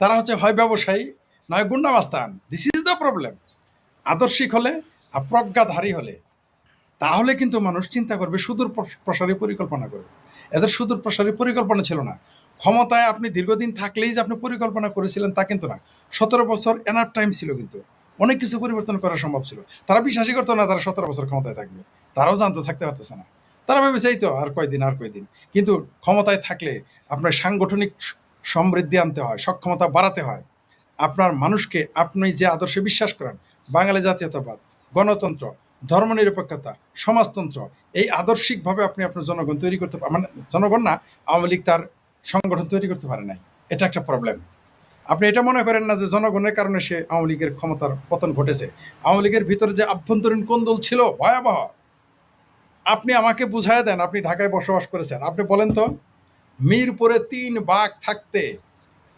তারা হচ্ছে হয় ব্যবসায়ী নয় গুন্ডা মাস্তান। This is the problem. আদর্শিক হলে আর প্রজ্ঞাধারী হলে তাহলে কিন্তু মানুষ চিন্তা করবে, সুদূর প্রসারী পরিকল্পনা করবে। এদের সুদূর প্রসারী পরিকল্পনা ছিল না। ক্ষমতায় আপনি দীর্ঘদিন থাকলেই যে আপনি পরিকল্পনা করেছিলেন তা কিন্তু না। 17 বছর এনাফ টাইম ছিল, কিন্তু অনেক কিছু পরিবর্তন করা সম্ভব ছিল। তারা বিশ্বাসই করতো না তারা 17 বছর ক্ষমতায় থাকবে। তারাও জানতো থাকতে পারতেছে না। তারা ভেবেছে এই তো আর কয়দিন আর কয়দিন। কিন্তু ক্ষমতায় থাকলে আপনার সাংগঠনিক সমৃদ্ধি আনতে হয়, সক্ষমতা বাড়াতে হয়। আপনার মানুষকে আপনি যে আদর্শে বিশ্বাস করেন, বাঙালি জাতীয়তাবাদ, গণতন্ত্র, ধর্মনিরপেক্ষতা, সমাজতন্ত্র, এই আদর্শিকভাবে আপনি আপনার জনগণ তৈরি করতে মানে জনগণ না, আওয়ামী লীগ তার সংগঠন তৈরি করতে পারে নাই। এটা একটা প্রবলেম। আপনি এটা মনে করেন না যে জনগণের কারণে সে আওয়ামী লীগের ক্ষমতার পতন ঘটেছে। আওয়ামী লীগের ভিতরে যে আভ্যন্তরীণ কোন্দল ছিল ভয়াবহ। আপনি আমাকে বুঝায় দেন, আপনি ঢাকায় বসবাস করেছেন, আপনি বলেন তো মিরপুরে 3 বাঘ থাকতে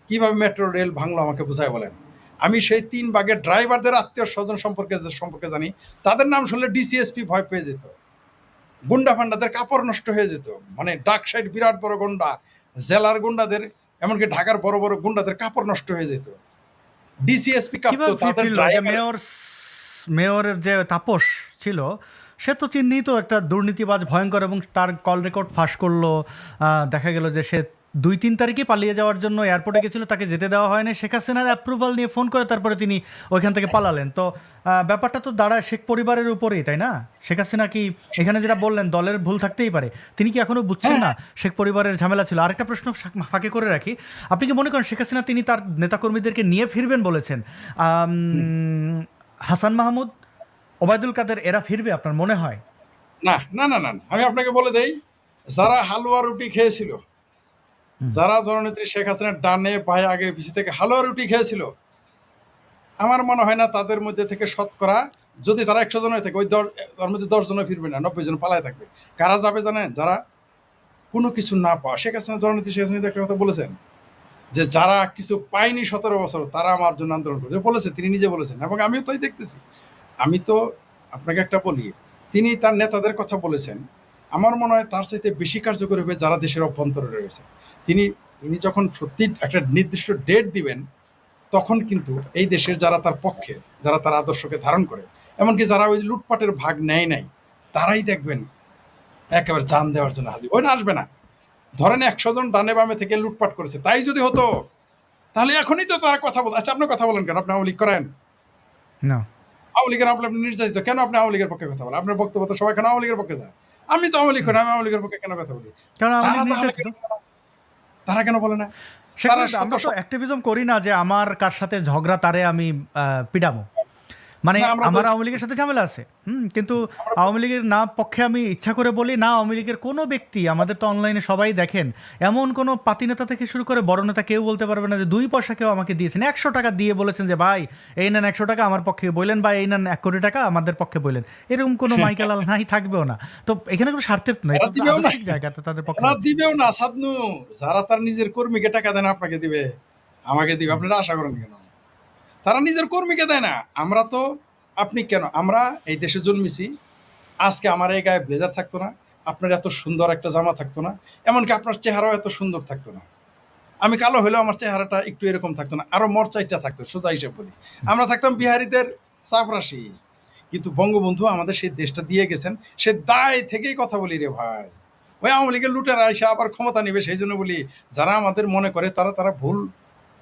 কিভাবে মেট্রো রেল ভাঙলো আমাকে বুঝায় বলেন। আমি সেই 3 বাঘের ড্রাইভারদের আত্মীয় স্বজন সম্পর্কে জানি। তাদের নাম শুনলে ডিসিএসপি ভয় পেয়ে যেত। গুন্ডা ফান্ডাদের কাপড় নষ্ট হয়ে যেত। মানে ডাক সাইড বিরাট বড় গুন্ডা, জেলার গুন্ডাদের, এমনকি ঢাকার বড় বড় গুন্ডাদের কাপড় নষ্ট হয়ে যেত। ডিসিএসপি কাঁপতো, কিভাবে তাদের ফিরল যে ড্রাইভার। মেয়রের যে তাপস ছিল, সে তো চিহ্নিত একটা দুর্নীতিবাজ ভয়ঙ্কর, এবং তার কল রেকর্ড ফাঁস করলো। দেখা গেল যে সে 2-3 তারিখে পালিয়ে যাওয়ার জন্য এয়ারপোর্টে গেছিল, তাকে যেতে দেওয়া হয়নি। শেখ হাসিনার অ্যাপ্রুভাল নিয়ে ফোন করে তারপরে তিনি ওইখান থেকে পালালেন। তো ব্যাপারটা তো দাঁড়ায় শেখ পরিবারের উপরেই, তাই না? শেখ হাসিনা কি এখানে যেটা বললেন দলের ভুল থাকতেই পারে, তিনি কি এখনো বুঝছেন হ্যাঁ, না শেখ পরিবারের ঝামেলা ছিল? আরেকটা প্রশ্ন ফাঁকে করে রাখি, আপনি কি মনে করেন শেখ হাসিনা তিনি তার নেতাকর্মীদেরকে নিয়ে ফিরবেন বলেছেন? হাসান মাহমুদ, ওবায়দুল কাদের এরা ফিরবে আপনার মনে হয়? না না না না, আমি আপনাকে বলে দেই, যারা হালুয়া রুটি খেয়েছিল, যারা জননেত্রী শেখ হাসিনার ডানে পায়ে আগে পিছিয়ে থেকে হালুয়া রুটি খেয়েছিল, আমার মনে হয় না তাদের মধ্যে থেকে শতকরা, যদি তারা 100 জন হয়ে থাকে, ওই তার মধ্যে 10 জন ফিরবে না, 90 জন পালায় থাকবে। কারা যাবে জানেন? যারা কোনো কিছু না পাওয়া। শেখ হাসিনা, জননেত্রী শেখ হাসিনা একটা কথা বলেছেন যে যারা কিছু পায়নি 17 বছর তারা আমার জন্য আন্দোলন করছে, বলেছে, তিনি নিজে বলেছেন, এবং আমিও তাই দেখতেছি। আমি তো আপনাকে একটা বলি, তিনি তার নেতাদের কথা বলেছেন। আমার মনে হয় তার চাইতে বেশি কার্যকর হবে যারা দেশের অভ্যন্তরে রয়েছে। তিনি তিনি যখন সত্যি একটা নির্দিষ্ট ডেট দিবেন, তখন কিন্তু এই দেশের যারা তার পক্ষে, যারা তার আদর্শকে ধারণ করে, এমনকি যারা ওই লুটপাটের ভাগ নেয় নাই, তারাই দেখবেন একেবারে জান দেওয়ার জন্য হাজির। ওইটা আসবে না। ধরেন 100 জন ডানে বামে থেকে লুটপাট করেছে, তাই যদি হতো তাহলে এখনই তো তারা কথা বল। আচ্ছা, আপনি কথা বলেন কেন? আপনি আওয়ামী লীগ করেন? না, আওয়ামী লীগের আপনি নির্যাতিত কেন? আপনি আওয়ামী লীগের পক্ষে কথা বলেন? আপনার বক্তব্য তো সবাই কেন আওয়ামী লীগের পক্ষে যায়? আমি তো আওয়ামী লীগ করি, আমি আওয়ামী লীগের পক্ষে কেন কথা বলি? কারণ আওয়ামী তারা লীগ তাহলে নির্যাতিত। তারা কেন বলে না? তারা সেক্ষেত্রে শত আমরা তো অ্যাক্টিভিজম করি না যে আমার কার সাথে ঝগড়া তারে আমি পিডামো। মানে না, আমরা তো আমার আওয়ামী লীগের সাথে ঝামেলা আছে, কিন্তু আমরা আওয়ামী লীগের না পক্ষে আমি ইচ্ছা করে বলি না। আওয়ামী লীগের কোনো ব্যক্তি, আমাদের তো অনলাইনে সবাই দেখেন, এমন কোনো পাতি নেতা থেকে শুরু করে বড় নেতা কেউ বলতে পারবে না যে 2 পয়সা কেউ আমাকে দিয়েছেন। 100 টাকা দিয়ে বলেছেন যে ভাই এই নেন 100 টাকা আমার পক্ষে বললেন, বা এই নেন 1 কোটি টাকা আমাদের পক্ষে বললেন, এরকম কোনো মাইকেলাল নাই, থাকবেও না। তো এখানে কোনো স্বার্থের নাই, এরা এটা তো দিবেও না, আদর্শিক জায়গাতে তাদের পক্ষে এরা যাচ্ছে। দিবেও না সাদনু। যারা তার নিজের কর্মীকে টাকা দেন আপনাকে দিবে, আমাকে দিবে, আপনারা আশা করেন কেন? তারা নিজের কর্মীকে দেয় না। আমরা তো, আপনি কেন, আমরা এই দেশে জন্মেছি, আজকে আমার এই গায়ে ব্লেজার থাকতো না, আপনার এত সুন্দর একটা জামা থাকতো না, এমনকি আপনার চেহারাও এত সুন্দর থাকতো না। আমি কালো হলেও আমার চেহারাটা একটু এরকম থাকতো না, আরো মরচাইটা থাকতো, সোজা হিসেব বলি। আমরা থাকতাম বিহারিদের চাপরাশি। কিন্তু বঙ্গবন্ধু আমাদের সেই দেশটা দিয়ে গেছেন, সে দায় থেকেই কথা বলি রে ভাই। ওই আওয়ামী লীগের লুটেরা এসে আবার ক্ষমতা নেবে, সেই জন্য বলি যারা আমাদের মনে করে তারা তারা ভুল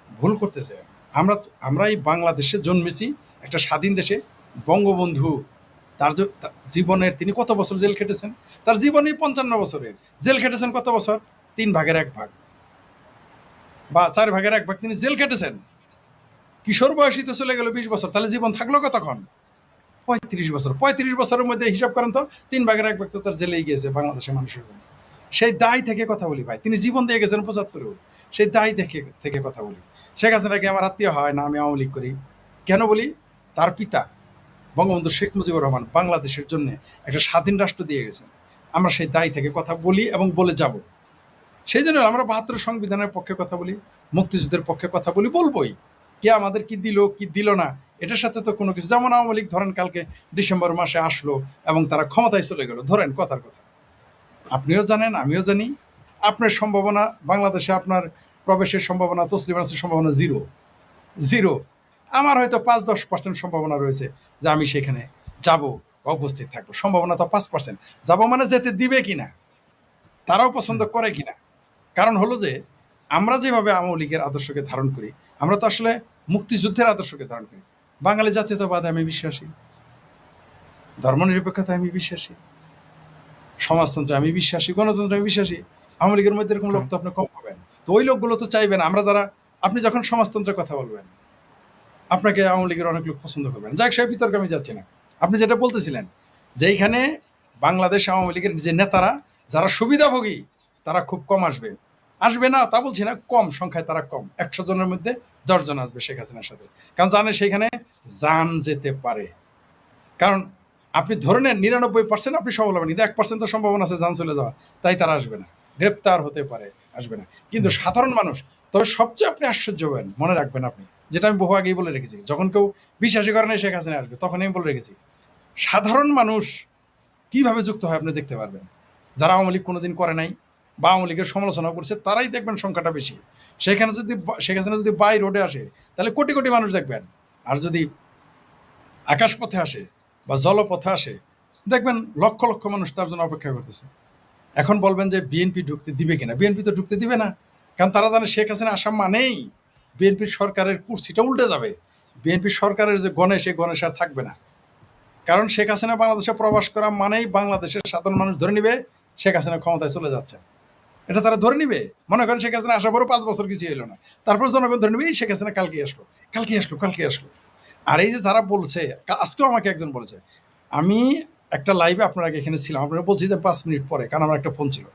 ভুল করতেছে। আমরা আমরা এই বাংলাদেশে জন্মেছি, একটা স্বাধীন দেশে। বঙ্গবন্ধু তার জীবনের, তিনি কত বছর জেল খেটেছেন? তার জীবনে 55 বছরের জেল খেটেছেন। কত বছর? 3/1 ভাগ বা 4/1 ভাগ তিনি জেল খেটেছেন। কিশোর বয়সীতে চলে গেল 20 বছর, তাহলে জীবন থাকলো কতক্ষণ? 35 বছর। 35 বছরের মধ্যে হিসাব করেন তো, 3/1 ভাগ তো তার জেলেই গিয়েছে বাংলাদেশের মানুষের জন্য। সেই দায় থেকে কথা বলি ভাই, তিনি জীবন দিয়ে গেছেন 75-এও। সেই দায় থেকে কথা বলি। শেখ হাসিনা কি আমার আত্মীয় হয় না? আমি আওয়ামী লীগ করি কেন বলি? তার পিতা বঙ্গবন্ধু শেখ মুজিবুর রহমান বাংলাদেশের জন্য একটা স্বাধীন রাষ্ট্র দিয়ে গেছেন। আমরা সেই দায় থেকে কথা বলি এবং বলে যাব। সেই জন্য আমরা 72 সংবিধানের পক্ষে কথা বলি, মুক্তিযুদ্ধের পক্ষে কথা বলি, বলবোই। কে আমাদের কি দিল কি দিল না এটার সাথে তো কোনো কিছু। যেমন আওয়ামী লীগ ধরেন কালকে ডিসেম্বর মাসে আসলো এবং তারা ক্ষমতায় চলে গেল, ধরেন কথার কথা। আপনিও জানেন, আমিও জানি, আপনার সম্ভাবনা বাংলাদেশে আপনার প্রবেশের সম্ভাবনা, তসলিমা নাসরিনের সম্ভাবনা জিরো জিরো। আমার হয়তো 5-10% সম্ভাবনা রয়েছে যে আমি সেখানে যাব বা উপস্থিত থাকবো, সম্ভাবনা তো 5%। যাবো মানে যেতে দিবে কিনা, তারাও পছন্দ করে কিনা। কারণ হলো যে আমরা যেভাবে আওয়ামী লীগের আদর্শকে ধারণ করি, আমরা তো আসলে মুক্তিযুদ্ধের আদর্শকে ধারণ করি। বাঙালি জাতীয়তাবাদে আমি বিশ্বাসী, ধর্মনিরপেক্ষতায় আমি বিশ্বাসী, সমাজতন্ত্রে আমি বিশ্বাসী, গণতন্ত্রে আমি বিশ্বাসী। আওয়ামী লীগের মধ্যে এরকম লোক তো আপনি কম পাবেন। তো ওই লোকগুলো তো চাইবেন আমরা যারা, আপনি যখন সমাজতন্ত্রের কথা বলবেন আপনাকে আওয়ামী লীগের অনেক লোক পছন্দ করবেন। যাক, সে বিতর্কে আমি যাচ্ছি না। আপনি যেটা বলতেছিলেন যে এইখানে বাংলাদেশ আওয়ামী লীগের যে নেতারা যারা সুবিধাভোগী তারা খুব কম আসবে, আসবে না তা বলছি না, কম সংখ্যায় তারা কম। 100 জনের মধ্যে 10 জন আসবে শেখ হাসিনার সাথে, কারণ জানে সেখানে জান যেতে পারে। কারণ আপনি ধরে নেন 99% আপনি সফল হবেন, কিন্তু 1% তো সম্ভাবনা আছে জান চলে যাওয়া, তাই তারা আসবে না, গ্রেপ্তার হতে পারে, আসবে না। কিন্তু সাধারণ মানুষ, তবে সবচেয়ে আপনি আশ্চর্য হবেন, মনে রাখবেন আপনি, যেটা আমি বহু আগেই বলে রেখেছি, যখন কেউ বিশ্বাসী করে না শেখ হাসিনা আসবে, তখন আমি বলে রেখেছি সাধারণ মানুষ কিভাবে যুক্ত হয় আপনি দেখতে পারবেন। যারা আওয়ামী লীগ কোনোদিন করে নাই বা আওয়ামী লীগের সমালোচনা করছে তারাই দেখবেন সংখ্যাটা বেশি। সেখানে যদি শেখ হাসিনা যদি বাই রোডে আসে তাহলে কোটি কোটি মানুষ দেখবেন। আর যদি আকাশপথে আসে বা জলপথে আসে দেখবেন লক্ষ লক্ষ মানুষ তার জন্য অপেক্ষা করতেছে। এখন বলবেন যে বিএনপি ঢুকতে দিবে কিনা, বিএনপি তো ঢুকতে দিবে না, কারণ তারা জানে শেখ হাসিনা আসা মানেই বিএনপির সরকারের কুর্সিটা উল্টে যাবে। বিএনপি সরকারের যে গণেশ, সেই গণেশ আর থাকবে না। কারণ শেখ হাসিনা বাংলাদেশে প্রবাস করা মানেই বাংলাদেশের সাধারণ মানুষ ধরে নিবে শেখ হাসিনা ক্ষমতায় চলে যাচ্ছে, এটা তারা ধরে নিবে। মনে করেন শেখ হাসিনা আসার পরও 5 বছর কিছু এলো না, তারপর জনগণ ধরে নিবে এই শেখ হাসিনা কালকে আসলো, কালকে আসলো, কালকে আসলো। আর এই যে যারা বলছে, আজকেও আমাকে একজন বলেছে, আমি একটা লাইভে আপনার আগে এখানে ছিলাম, আপনারা বলছি যে 5 মিনিট পরে, কারণ আমার একটা ফোন ছিল।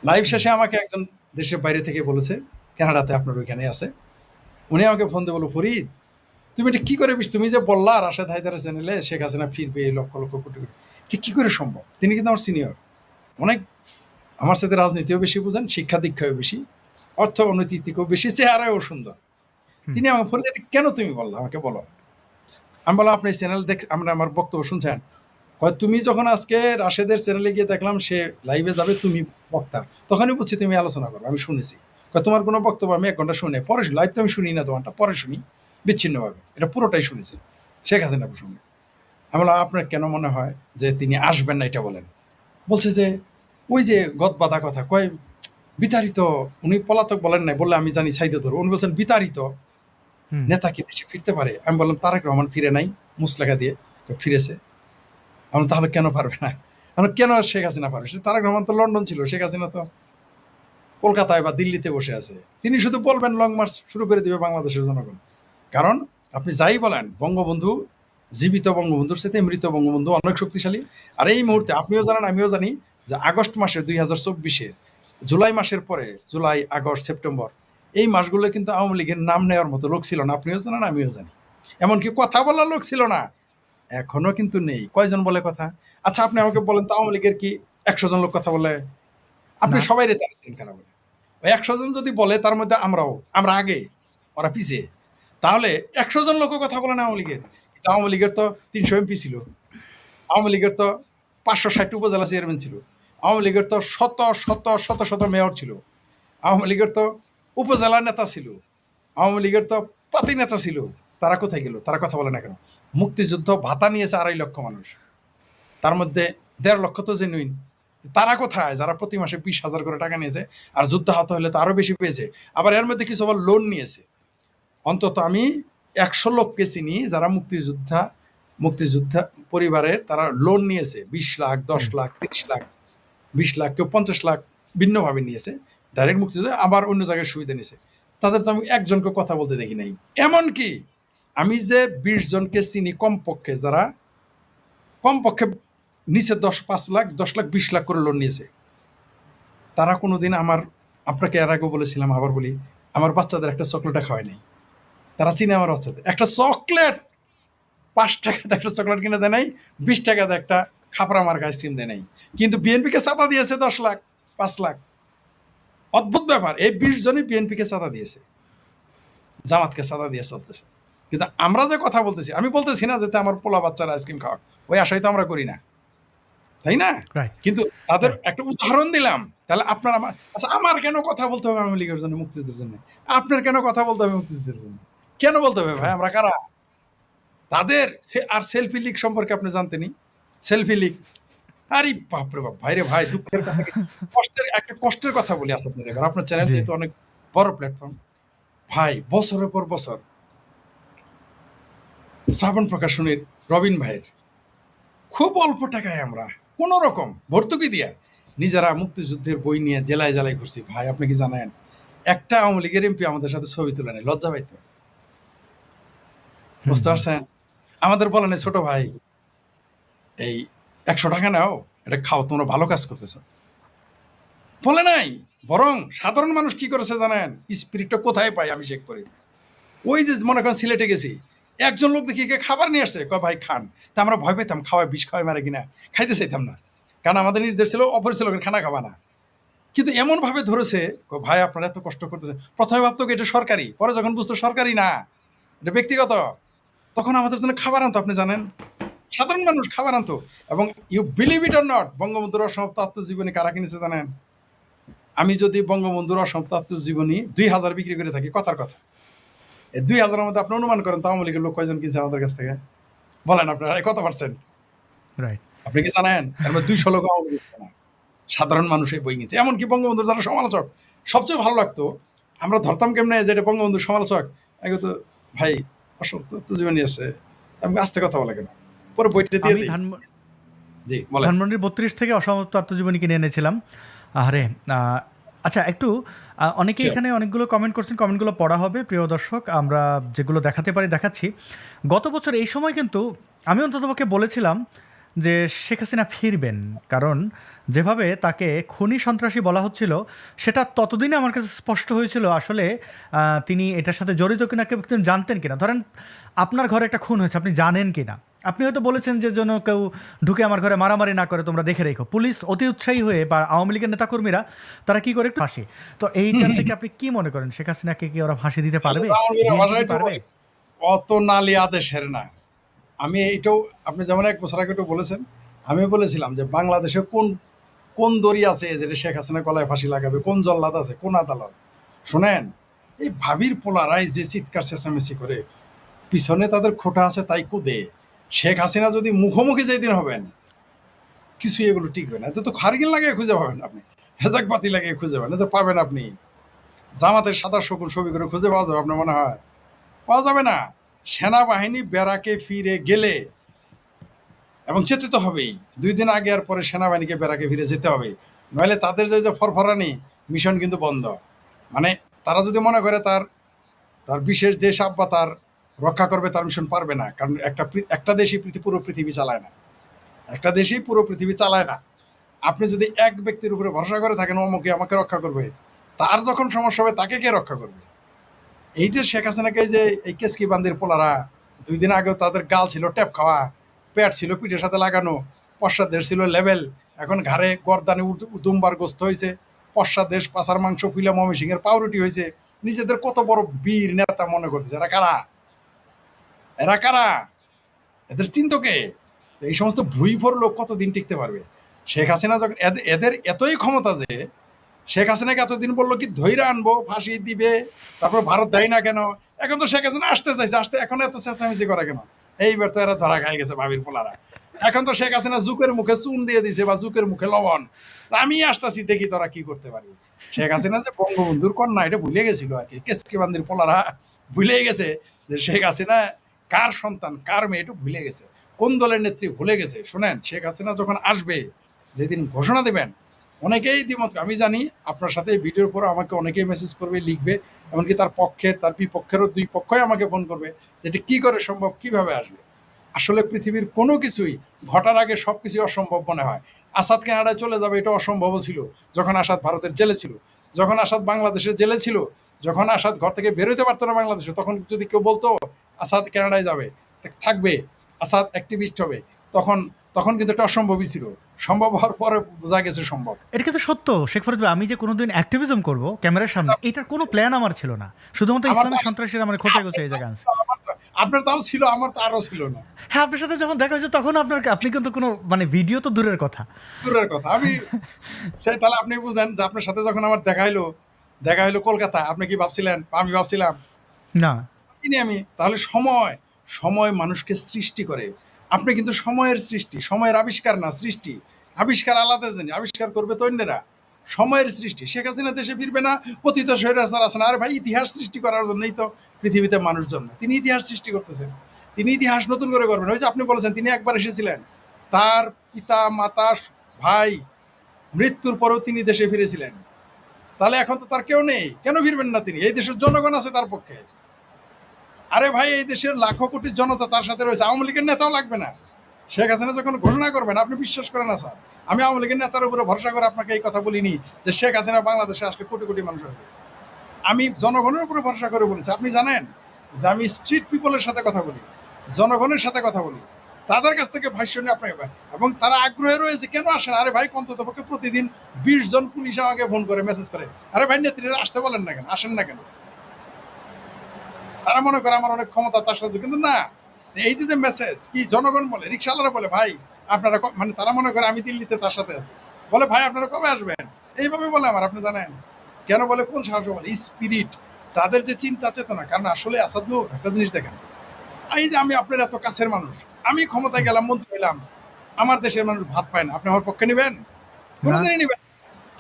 লাইভ শেষে আমাকে একজন দেশের বাইরে থেকে বলেছে, কানাডাতে আপনার ওইখানে আছে, উনি আমাকে ফোন দিয়ে বলো, ফরিদ তুমি এটা কী করে, তুমি যে বললা রাশেদ হায়দারের চ্যানেলে শেখ হাসিনা ফিরবে লক্ষ লক্ষ কোটি কোটি, এটা কী করে সম্ভব? তিনি কিন্তু আমার সিনিয়র, অনেক আমার সাথে রাজনীতিও বেশি বুঝেন, শিক্ষা দীক্ষাও বেশি, অর্থ অনৈতিকও বেশি, চেহারাও সুন্দর। তিনি আমাকে বললেন এটা কেন তুমি বললা, আমাকে বলো। আমি বললাম আপনি চ্যানেল আমরা আমার বক্তব্য শুনছেন, তুমি যখন আজকে রাশেদের চ্যানেলে গিয়ে দেখলাম সে লাইভে যাবে, তুমি বক্তা, তখনই বুঝছি তুমি আলোচনা করো, আমি শুনেছি। তোমার কোনো বক্তব্য আমি 1 ঘন্টা শুনে পরে, লাইভ তো আমি শুনি না, তোমারটা পরে শুনি বিচ্ছিন্নভাবে, এটা পুরোটাই শুনেছি শেখ হাসিনা প্রসঙ্গে। আমি বললাম আপনার কেন মনে হয় যে তিনি আসবেন না, এটা বলেন। বলছে যে ওই যে গদবাধা কথা কয়, বিতাড়িত, উনি পলাতক বলেন নাই, বললে আমি জানি ছাইতে ধরো, উনি বলছেন বিতাড়িত নেতা কি দেশে ফিরতে পারে? আমি বললাম তারেক রহমান ফিরে নাই, মুসলেখা দিয়ে ফিরেছে। আমি তাহলে কেন পারবে না? আমি কেন শেখ হাসিনা পারবে? তারেক রহমান তো লন্ডন ছিল, শেখ হাসিনা তো কলকাতায় বা দিল্লিতে বসে আছে। তিনি শুধু বলবেন লং মার্চ শুরু করে দিবে বাংলাদেশের জনগণ। কারণ আপনি যাই বলেন, বঙ্গবন্ধু, জীবিত বঙ্গবন্ধুর সাথে মৃত বঙ্গবন্ধু অনেক শক্তিশালী। আর এই মুহূর্তে আপনিও জানেন আমিও জানি যে আগস্ট মাসের 2024-এর জুলাই মাসের পরে, জুলাই, আগস্ট, সেপ্টেম্বর, এই মাসগুলো কিন্তু আওয়ামী লীগের নাম নেওয়ার মতো লোক ছিল না, আপনিও জানেন আমিও জানি। এমনকি কথা বলার লোক ছিল না, এখনো কিন্তু নেই। কয়জন বলে কথা? আচ্ছা আপনি আমাকে বলেন তো, আওয়ামী লীগের কি 100 জন লোক কথা বলে? আপনি সবাই রেতাচ্ছেন খারাপ বলে। 100 জন যদি বলে তার মধ্যে আমরা আগে, ওরা পিছিয়ে, তাহলে 100 জন লোক কথা বলে না আওয়ামী লীগের। কিন্তু আওয়ামী লীগের তো 300 এমপি ছিল, আওয়ামী লীগের তো 560 উপজেলা চেয়ারম্যান ছিল, আওয়ামী লীগের তো শত শত শত শত মেয়র ছিল, আওয়ামী লীগের তো উপজেলা নেতা ছিল, আওয়ামী লীগের তো পাতি নেতা ছিল। তারা কোথায় গেল? তারা কথা বলে না কেন? মুক্তিযুদ্ধ ভাতা নিয়েছে 2.5 লক্ষ মানুষ, তার মধ্যে 1.5 লক্ষ তো জেনুইন। তারা কোথায়? যারা প্রতি মাসে 20,000 করে টাকা নিয়েছে, আর যুদ্ধাহত হলে তো আরো বেশি পেয়েছে। আবার এর মধ্যে কিছু আবার লোন নিয়েছে। অন্তত আমি 100 লোককে চিনি যারা মুক্তিযোদ্ধা পরিবারের, তারা লোন নিয়েছে 20 লাখ, 10 লাখ, 30 লাখ, 20 লাখ, কেউ 50 লাখ ভিন্নভাবে নিয়েছে, ডাইরেক্ট মুক্তিযুদ্ধ, আবার অন্য জায়গায় সুবিধা নিয়েছে। তাদের তো আমি একজনকে কথা বলতে দেখি নাই। এমনকি আমি যে 20 জনকে চিনি কমপক্ষে, যারা কমপক্ষে নিচে 5 লাখ, 10 লাখ, 20 লাখ করে লোন নিয়েছে, তারা কোনোদিন আপনাকে এর আগেও বলেছিলাম, আবার বলি, আমার বাচ্চাদের একটা চকলেটটা খাওয়ায় নাই। তারা চিনে আমার বাচ্চাদের একটা চকলেট, 5 টাকাতে একটা চকলেট কিনে দেয় নাই, 20 টাকাতে একটা খাপড়া মার্কা আইসক্রিম দেয় নাই। কিন্তু বিএনপিকে চাঁদা দিয়েছে 10 লাখ, 5 লাখ। অদ্ভুত ব্যাপার, এই 20 জনই বিএনপিকে চাঁদা দিয়েছে, জামাতকে চাঁদা দিয়ে চলতেছে। কিন্তু আমরা যে কথা বলতেছি, আমি বলতেছি না যাতে আমার পোলা বাচ্চারা আইসক্রিম খাওয়া, ওই আশাই তো আমরা করি না। তাই না? রাইট, কিন্তু তাদের রাইট। একটা উদাহরণ দিলাম। তাহলে আপনার আচ্ছা আমার কেন কথা বলতে হবে আওয়ামী লীগের জন্য, মুক্তিযুদ্ধের জন্য? আপনার কেন কথা বলতে হবে মুক্তিযুদ্ধের জন্য? কেন বলতে হবে ভাই? ট্রু। আমরা কারা? তাদের আর সেলফি লীগ সম্পর্কে আপনি জানতেনই? সেলফি লীগ। আরে বাপরে বাপ! ভাইরে ভাই, দুঃখের কথা কি, কষ্টের কথা বলি আসাদ ভাই এবার। আপনার চ্যানেল জি। যেহেতু অনেক বড় প্ল্যাটফর্ম। ভাই বছরের পর বছর শ্রাবণ প্রকাশনীর রবিন ভাইয়ের খুব অল্প টাকায় আমরা কোন রকম ভর্তুকি দিয়া নিজেরা মুক্তিযুদ্ধের বই নিয়ে জেলায় জেলায় ঘুরছি। ভাই আপনি কি জানেন, একটা আওয়ামী লীগের এমপি আমাদের সাথে ছবি তুলে নেয়, লজ্জা পাইতো। হুম, বুঝতে হুম। পারছেন? আমাদের বলে নাই ছোট ভাই এই 100 টাকা নাও, এটা খাও, তোমরা ভালো কাজ করতেছো। বলে নাই। বরং সাধারণ মানুষ কি করেছে জানেন? স্পিরিটটা কোথায় পাই আমি চেক করি। ওই যে মনে করেন সিলেটে গেছি, একজন লোক দেখি কে খাবার নিয়ে আসছে, কয় ভাই খান। তা আমরা ভয় পেতাম খাওয়ায় বিষ খাওয়ায় মারে কিনা, খাইতে চাইতাম না। কারণ আমাদের নির্দেশ ছিল অপরিচিত লোকের খানা খাবা না। কিন্তু এমন ভাবে ধরেছে, কয় ভাই আপনারা এত কষ্ট করতেছে। প্রথমে ভাবতো কি এটা সরকারি, পরে যখন বুঝতো সরকারি না, এটা ব্যক্তিগত, তখন আমাদের জন্য খাবার আনতো। আপনি জানেন, সাধারণ মানুষ খাবার আনতো। এবং you believe it or not, বঙ্গবন্ধুর অসমাপ্ত আত্মজীবনী কারা কিনেছে জানেন? আমি যদি বঙ্গবন্ধুর অসমাপ্ত আত্মজীবনী 2000 বিক্রি করে থাকি, কথার কথা, এই 2000-এর মধ্যে আপনি অনুমান করেন তো আওয়ামী লীগের লোক কয়জন কিনছে আমাদের কাছ থেকে? বলেন আপনারা কত পার্সেন্ট? রাইট। আপনি কি জানেন? এর মধ্যে 200 লোক আওয়ামী লীগ করে না। সাধারণ মানুষ এই বই কিনছে। এমনকি বঙ্গবন্ধুর যারা সমালোচক, সবচেয়ে ভালো লাগতো, আমরা ধরতাম কেমনে যে এটা বঙ্গবন্ধুর সমালোচক, আগে তো ভাই অসমাপ্ত আত্মজীবনী আছে, আমি আস্তে কথা বলে কেন, পরে বইটা দিয়ে আমি দিই। জি বলেন। ধানমন্ডির 32 থেকে অসমাপ্ত আত্মজীবনী কিনে এনেছিলাম। আরে আচ্ছা একটু অনেকে Sure. এখানে অনেকগুলো কমেন্ট করছেন, কমেন্টগুলো পড়া হবে প্রিয় দর্শক। আমরা যেগুলো দেখাতে পারি দেখাচ্ছি। গত বছর এই সময় কিন্তু আমি অন্ততপক্ষে বলেছিলাম যে শেখ হাসিনা ফিরবেন। কারণ যেভাবে তাকে খুনি সন্ত্রাসী বলা হচ্ছিল, সেটা ততদিনে আমার কাছে স্পষ্ট হয়েছিল আসলে তিনি এটার সাথে জড়িত কিনা, কেউ তিনি জানতেন কিনা। ধরেন আপনার ঘরে একটা খুন হয়েছে, আপনি জানেন কিনা। আপনি হয়তো বলেছেন যে যেন কেউ ঢুকে আমার ঘরে মারামারি না করে তোমরা দেখে রেখো। পুলিশ অতি উৎসাহী হয়ে বা আওয়ামী লীগের নেতাকর্মীরা তারা কি করে, একটু ফাঁসি। তো এইটার থেকে আপনি কি মনে করেন, শেখ হাসিনাকে কি ওরা ফাঁসি দিতে পারবে? আওয়ামী লীগের বিএনপি ভাষায় কি একটু পারবে? বলি, অত নালি আদেশের না। আমি এইটাও, আপনি যেমন 1 বছর আগে একটু বলেছেন, আমি বলেছিলাম যে বাংলাদেশে কোন কোন দড়ি আছে যেটা শেখ হাসিনা গলায় ফাঁসি লাগাবে, কোন জল্লাদ আছে, কোন আদালত। শোনেন, এই ভাবির পোলারাই যে চিৎকার চেঁচামেচি করে, পিছনে তাদের খোটা আছে তাই কুদে। শেখ হাসিনা যদি মুখোমুখি যেদিন হবেন, কিছু এগুলো টিকবে না। এত তো খারগিল লাগিয়ে খুঁজে পাবেন আপনি, হেজাক পাতি লাগিয়ে খুঁজে পাবেন, এত পাবেন আপনি। জামাতের সাদা শকুন ছবি করে খুঁজে পাওয়া যাবে আপনার মনে হয়? পাওয়া যাবে না। সেনাবাহিনী ব্যারাকে ফিরে গেলে, এবং যেতে তো হবেই, 2 দিন আগে আর পরে সেনাবাহিনীকে ব্যারাকে ফিরে যেতে হবে, নইলে তাদের যে ফরফরানি মিশন কিন্তু বন্ধ। মানে তারা যদি মনে করে তার তার বিশেষ দেশ আব্বা তার রক্ষা করবে, তার মিশন পারবে না। কারণ একটা দেশই পুরো পৃথিবী চালায় না, একটা দেশই পুরো পৃথিবী চালায় না। আপনি যদি এক ব্যক্তির উপরে ভরসা করে থাকেন অমুকে আমাকে রক্ষা করবে, তার যখন সমস্যা হবে তাকে কে রক্ষা করবে? এই যে শেখ হাসিনাকে যে এই কেসকি বান্দির পোলারা, 2 দিন আগেও তাদের গাল ছিল ট্যাপ খাওয়া, পেট ছিল পিঠের সাথে লাগানো, পশ্চাৎ ছিল লেভেল, এখন ঘাড়ে গর্দানে উদুমবার গোস্ত হয়েছে, পশ্চাৎ দেশ পাশার মাংস পিলা ময়মনসিংহের পাউরুটি হয়েছে। নিজেদের কত বড় বীর নেতা মনে করতেছে। এরা কারা? এরা কারা? এদের চিন্তকে। তো এই সমস্ত ভুইফোর লোক কতদিন টিকতে পারবে? শেখ হাসিনা যখন এদের এতই ক্ষমতা যে শেখ হাসিনাকে এতদিন বললো কি ধৈর্য আনবো, ফাঁসি দিবে, তারপর ভারত দেয় না কেন? এখন তো শেখ হাসিনা আসতে চাইছে, আসতে এখন এত চেঁচামেচি করে কেন? এইবার তো এরা ধরা খাই গেছে ভাবির পোলারা। এখন তো শেখ হাসিনা জুকের মুখে চুন দিয়ে দিছে বা জুকের মুখে লবণ। আমি আসতেছি, দেখি তোরা কি করতে পারবি। শেখ হাসিনা যে বঙ্গবন্ধুর কন্যা এটা ভুলে গেছিল আর কি, কেসকি বান্দির পোলারা ভুলে গেছে যে শেখ হাসিনা কার সন্তান, কার মেয়ে, এটা ভুলে গেছে। কোন দলের নেত্রী ভুলে গেছে। শোনেন, শেখ হাসিনা যখন আসবে, যেদিন ঘোষণা দেবেন, অনেকেই দ্বিমত, আমি জানি আপনার সাথে এই ভিডিওর পর আমাকে অনেকেই মেসেজ করবে, লিখবে, এমনকি তার পক্ষের তার বিপক্ষেরও 2 পক্ষই আমাকে ফোন করবে যে এটা কি করে সম্ভব, কিভাবে আসবে। আসলে পৃথিবীর কোনো কিছুই ঘটার আগে সবকিছু অসম্ভব মনে হয়। আসাদ কানাডায় চলে যাবে এটা অসম্ভবও ছিল যখন আসাদ ভারতের জেলে ছিল, যখন আসাদ বাংলাদেশের জেলে ছিল, যখন আসাদ ঘর থেকে বেরোতে পারতো না বাংলাদেশে, তখন যদি কেউ বলতো আসাদ কানাডায় যাবে, থাকবে, আসাদ অ্যাক্টিভিস্ট হবে, তখন তখন কিন্তু এটা অসম্ভবই ছিল। সম্ভব হওয়ার পরে বোঝা গেছে সম্ভব। এটা কিন্তু সত্য শেখ ফরিদ ভাই, আমি যে কোনোদিন অ্যাক্টিভিজম করব ক্যামেরার সামনে, এটার কোনো প্ল্যান আমার ছিল না। শুধুমাত্র আমার তো ইসলামিক সন্ত্রাসীরা আমার খোঁচায় খোঁচায় এই জায়গায় আনছে। আপনার তাও ছিল, আমার তো আরও ছিল না। হ্যাঁ, আপনার সাথে যখন দেখা হয়েছে তখন আপনি কিন্তু কোনো মানে ভিডিও তো দূরের কথা। দূরের কথা, আমি সেই, তাহলে আপনি বুঝেন যে আপনার সাথে যখন আমার দেখা হলো কলকাতা, আপনি কি ভাবছিলেন বা আমি ভাবছিলাম? না, চিনি আমি। তাহলে সময়, সময় মানুষকে সৃষ্টি করে। আপনি কিন্তু সময়ের সৃষ্টি, সময়ের আবিষ্কার না, সৃষ্টি। আবিষ্কার আলাদা জিনিস, আবিষ্কার করবে তো অন্যেরা। সময়ের সৃষ্টি। শেখ হাসিনা দেশে ফিরবে না, পতিত স্বৈরাচার আছে না। আরে ভাই, ইতিহাস সৃষ্টি করার জন্যই তো পৃথিবীতে মানুষ জন্ম। তিনি ইতিহাস সৃষ্টি করতেছেন, তিনি ইতিহাস নতুন করে করবেন। ওই যে আপনি বলেছেন তিনি একবার এসেছিলেন, তার পিতা মাতা ভাই মৃত্যুর পরেও তিনি দেশে ফিরেছিলেন। তাহলে এখন তো তার কেউ নেই, কেন ফিরবেন না তিনি? এই দেশের জনগণ আছে তার পক্ষে। আরে ভাই, এই দেশের লাখো কোটি জনতা তার সাথে রয়েছে, আওয়ামী লীগের নেতাও লাগবে না। শেখ হাসিনা যখন ঘোষণা করবেন, আপনি বিশ্বাস করেন না স্যার, আমি আওয়ামী লীগের নেতার উপরে ভরসা করে আপনাকে এই কথা বলিনি যে শেখ হাসিনা বাংলাদেশে আসলে কোটি কোটি মানুষ আসবে। আমি জনগণের উপরে ভরসা করে বলেছি। আপনি জানেন যে আমি স্ট্রিট পিপলের সাথে কথা বলি, জনগণের সাথে কথা বলি, তাদের কাছ থেকে ভাষ্য নিয়ে আপনাকে, এবং তারা আগ্রহে রয়েছে কেন আসেন। আরে ভাই, অন্ততপক্ষে প্রতিদিন 20 জন পুলিশ আমাকে ফোন করে, মেসেজ করে, আরে ভাই নেত্রীরা আসতে বলেন না কেন, আসেন না কেন? তারা মনে করে আমার অনেক ক্ষমতা তার সাথে, কিন্তু না। এই যে মেসেজ কি জনগণ বলে, রিক্সাওয়ালারা বলে, ভাই আপনারা মানে তারা মনে করে আমি দিল্লিতে তার সাথে আছি, বলে ভাই আপনারা কবে আসবেন, এইভাবে বলে আমার। আপনি জানেন কেন বলে? কোন সাহস বলে? স্পিরিট, তাদের যে চিন্তা চেতনা। কারণ আসলে আসাদ একটা জিনিস দেখেন, এই যে আমি আপনার এত কাছের মানুষ, আমি ক্ষমতায় গেলাম, মন্ত্রী হইলাম, আমার দেশের মানুষ ভাত পায় না, আপনি আমার পক্ষে নেবেন? না, কোনোদিনই নেবেন।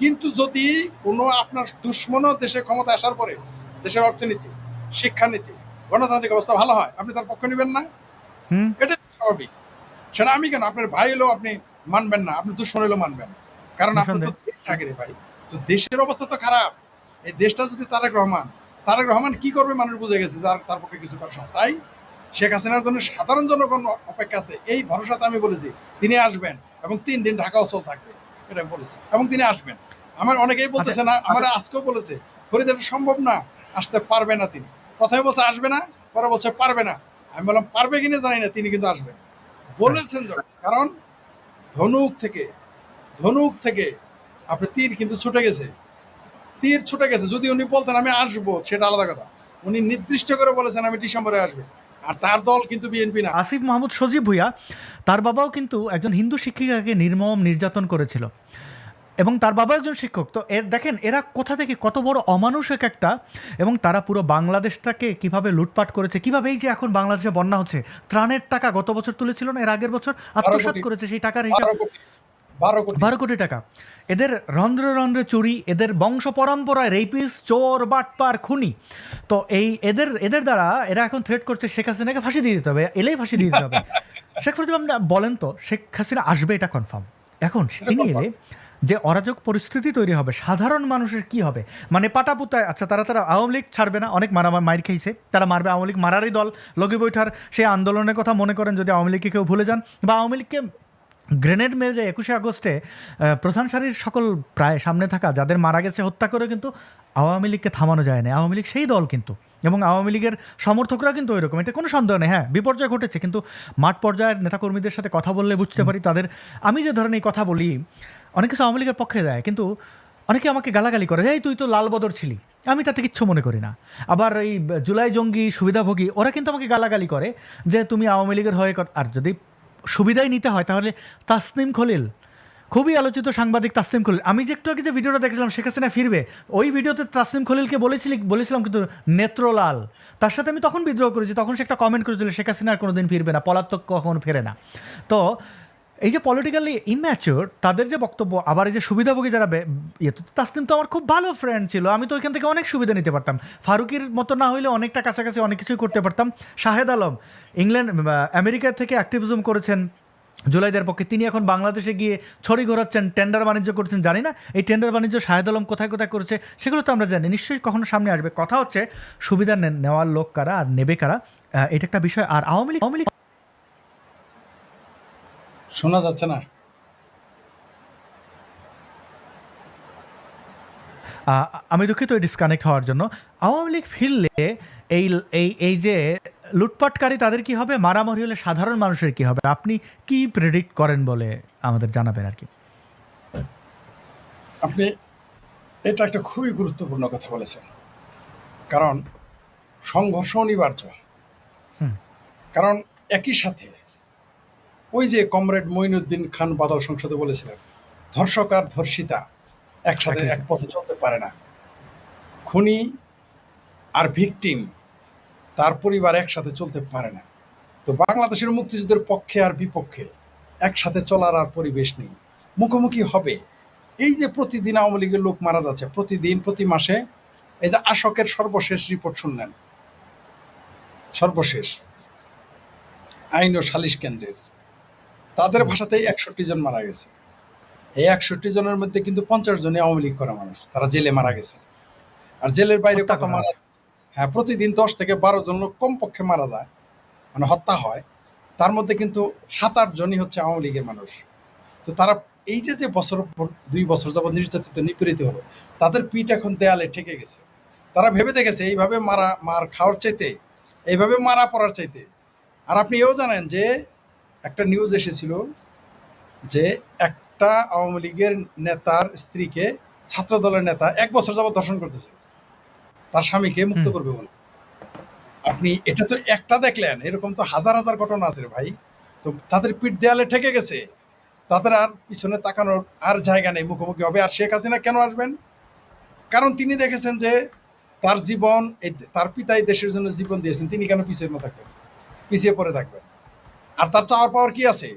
কিন্তু যদি কোনো আপনার দুশ্মনও দেশে ক্ষমতা আসার পরে দেশের অর্থনীতি, শিক্ষানীতি, গণতান্ত্রিক অবস্থা ভালো হয়, আপনি তার পক্ষ নেবেন না? হুম, এটা স্বাভাবিক। সেটা আমি কেন, আপনার ভাই হলেও আপনি মানবেন না, আপনি দুশ্মন হলেও মানবেন। কারণ আপনি তো নিঃসন্দেহে। দেশ থাকে রে ভাই। তো দেশের অবস্থা তো খারাপ। এই দেশটা যদি তারেক রহমান কি করবে মানুষ বুঝে গেছে, যার তার পক্ষে কিছু করার সময়। তাই শেখ হাসিনার জন্য সাধারণ জনগণ অপেক্ষা আছে, এই ভরসাতে আমি বলেছি তিনি আসবেন, এবং 3 দিন ঢাকা অচল থাকবে, এটা আমি বলেছি, এবং তিনি আসবেন। আমার অনেকেই আচ্ছা, বলতেছে না, আমার আজকেও বলেছে ফরিদ এটা সম্ভব না, আসতে পারবে না তিনি। প্রথমে বলছে আসবে না, পরে বলছে পারবে না। আমি বললাম পারবে কিনা জানি না, তিনি কিন্তু আসবেন রাইট। বলেছেন যখন। কারণ ধনুক থেকে, আপনার তীর কিন্তু ছুটে গেছে, তীর ছুটে গেছে। যদি উনি বলতেন আমি আসবো, সেটা আলাদা কথা। উনি নির্দিষ্ট করে বলেছেন আমি ডিসেম্বরে আসবে, আর তার দল কিন্তু বিএনপি না। আসিফ মাহমুদ সজীব ভুঁইয়া, তার বাবাও কিন্তু একজন হিন্দু শিক্ষিকাকে নির্মম নির্যাতন করেছিল এবং তার বাবা একজন শিক্ষক। তো দেখেন এরা কোথা থেকে কত বড় অমানুষিক একটা, এবং তারা পুরো বাংলাদেশটাকে কিভাবে লুটপাট করেছে, কিভাবে এই যে এখন বাংলাদেশে বন্যা হচ্ছে, ত্রাণের টাকা গত বছর তুলেছিল না, এর আগের বছর 12 আত্মসাৎ কোটি, করেছে সেই টাকার হিসাব 12 কোটি, 12 কোটি। 12 কোটি টাকা। এদের রন্ধ্রে রন্ধ্রে চুরি, এদের বংশ পরম্পরায় রেপিস, চোর, বাটপার, খুনি। তো এই এদের এদের দ্বারা এরা এখন থ্রেট করছে শেখ হাসিনাকে ফাঁসি দিয়ে দিতে হবে, এলেই ফাঁসি দিয়ে দিতে হবে। শেখ মুজিব, আপনি বলেন তো শেখ হাসিনা আসবে এটা কনফার্ম। এখন এটা তিনি confirm। এলে যে অরাজক পরিস্থিতি তৈরি হবে, সাধারণ মানুষের কি হবে? মানে পাটাপুতায়, আচ্ছা তারা আওয়ামী লীগ ছাড়বে না, অনেক মায়ের খেয়েছে, তারা মারবে। আওয়ামী লীগ মারারই দল, লগি বৈঠার সেই আন্দোলনের কথা মনে করেন, যদি আওয়ামী লীগকে কেউ ভুলে যান, বা আওয়ামী লীগকে গ্রেনেড মেরে 21শে আগস্টে প্রধান সারির সকল প্রায় সামনে থাকা যাদের মারা গেছে হত্যা করে কিন্তু আওয়ামী লীগকে থামানো যায় না। আওয়ামী লীগ সেই দল কিন্তু, এবং আওয়ামী লীগের সমর্থকরা কিন্তু ওই রকম, এটা কোনো সন্দেহ নেই। হ্যাঁ, বিপর্যয় ঘটেছে, কিন্তু মাঠ পর্যায়ের নেতাকর্মীদের সাথে কথা বললে বুঝতে পারি তাদের। আমি যে ধরনের কথা বলি, অনেক কিছু আওয়ামী লীগের পক্ষে দেয়, কিন্তু অনেকে আমাকে গালাগালি করে, এই তুই তো লাল বদর ছিলি, আমি তাতে কিচ্ছু মনে করি না। আবার এই জুলাই জঙ্গি, সুবিধাভোগী, ওরা কিন্তু আমাকে গালাগালি করে যে তুমি আওয়ামী লীগের হয়ে আর যদি সুবিধাই নিতে হয় তাহলে তাসনিম খলিল, খুবই আলোচিত সাংবাদিক তাসনিম খলিল, আমি যে একটু আগে যে ভিডিওটা দেখছিলাম শেখ হাসিনা ফিরবে, ওই ভিডিওতে তাসনিম খলিলকে বলেছিলাম কিন্তু নেত্রলাল। তার সাথে আমি তখন বিদ্রোহ করেছি, তখন সে একটা কমেন্ট করেছিল শেখ হাসিনা আর কোনোদিন ফিরবে না, পলাতক কখন ফেরে না। তো এই যে পলিটিক্যালি ইম্যাচিওর তাদের যে বক্তব্য, আবার এই যে সুবিধাভোগী যারা তাসনিম তো আমার খুব ভালো ফ্রেন্ড ছিল, আমি তো ওইখান থেকে অনেক সুবিধা নিতে পারতাম, ফারুকির মতো না হইলে অনেকটা কাছাকাছি অনেক কিছুই করতে পারতাম। শাহেদ আলম ইংল্যান্ড আমেরিকা থেকে অ্যাক্টিভিজম করেছেন জুলাইদের পক্ষে, তিনি এখন বাংলাদেশে গিয়ে ছড়ি ঘোরাচ্ছেন, টেন্ডার বাণিজ্য করছেন। জানি না এই টেন্ডার বাণিজ্য শাহেদ আলম কোথায় কোথায় করেছে, সেগুলো তো আমরা জানি, নিশ্চয়ই কখনো সামনে আসবে। কথা হচ্ছে সুবিধা নেওয়ার লোক কারা আর নেবে কারা, এটা একটা বিষয়। আর আওয়ামী লীগ শোনা যাচ্ছে না? আমি দুঃখিত এই ডিসকানেক্ট হওয়ার জন্য। আওয়ামী লীগ ফিরলে এই এই এই যে লুটপাটকারী তাদের কি হবে, মারামারি হলে সাধারণ মানুষের কি হবে, আপনি কি প্রেডিক্ট করেন বলে আমাদের জানাবেন আর কি। আপনি এটা একটা খুবই গুরুত্বপূর্ণ কথা বলেছেন, কারণ সংঘর্ষ অনিবার্য। কারণ একই সাথে ওই যে কমরেড মঈনুদ্দিন খান বাদল সংসদে বলেছিলেন, ধর্ষক আর ধর্ষিতা একসাথে একই এক সাথে। পথে চলতে পারে না। খুনি আর ভিকটিম, তার পরিবার একসাথে চলতে পারে না। তো বাংলাদেশের মুক্তিযুদ্ধের পক্ষে আর বিপক্ষে একসাথে চলার আর পরিবেশ নেই, মুখোমুখি হবে। এই যে প্রতিদিন আওয়ামী লীগের লোক মারা যাচ্ছে, প্রতিদিন প্রতি মাসে, এই যে আশকের সর্বশেষ রিপোর্ট শুনলেন, সর্বশেষ আইন ও সালিশ কেন্দ্রের, তাদের হুম। ভাষাতেই 61 জন মারা গেছে। এই 61 জনের মধ্যে কিন্তু 50 জনই আওয়ামী লীগ করা মানুষ, তারা জেলে মারা হুম। গেছে। আর জেলের বাইরে হত্যা কত করা মারা, হয়েছে। হ্যাঁ, প্রতিদিন 10 থেকে 12 জন লোক কমপক্ষে মারা যায়, মানে হত্যা হয়। তার মধ্যে কিন্তু 7-8 জনই হচ্ছে আওয়ামী লীগের মানুষ। তো তারা এই যে যে বছর পর 2 বছর যাবত নির্যাতিত নিপীড়িত হলো, তাদের পিঠ এখন দেয়ালে ঠেকে গেছে। তারা ভেবে দেখেছে এইভাবে মার খাওয়ার চাইতে, এইভাবে মারা পড়ার চাইতে। আর আপনি এও জানেন যে একটা নিউজ এসেছিল যে একটা আওয়ামী লীগের নেতার স্ত্রীকে ছাত্র দলের নেতা 1 বছর যাবত ধর্ষণ করতেছে তার স্বামীকে মুক্ত হুম। করবে বলে। আপনি এটা তো একটা দেখলেন, এরকম তো হাজার হাজার ঘটনা আছে রে ভাই। তো তাদের পিঠ দেয়ালে ঠেকে গেছে, তাদের আর পিছনে তাকানোর আর জায়গা নেই, মুখোমুখি হবে। আর শেখ হাসিনা কেন আসবেন? কারণ তিনি দেখেছেন যে তার জীবন, তার পিতা এই দেশের জন্য জীবন দিয়েছেন, তিনি কেন পিছিয়ে না থাকবেন, পিছিয়ে পড়ে থাকবেন? আর তার চাওয়ার পাওয়ার কি আছে?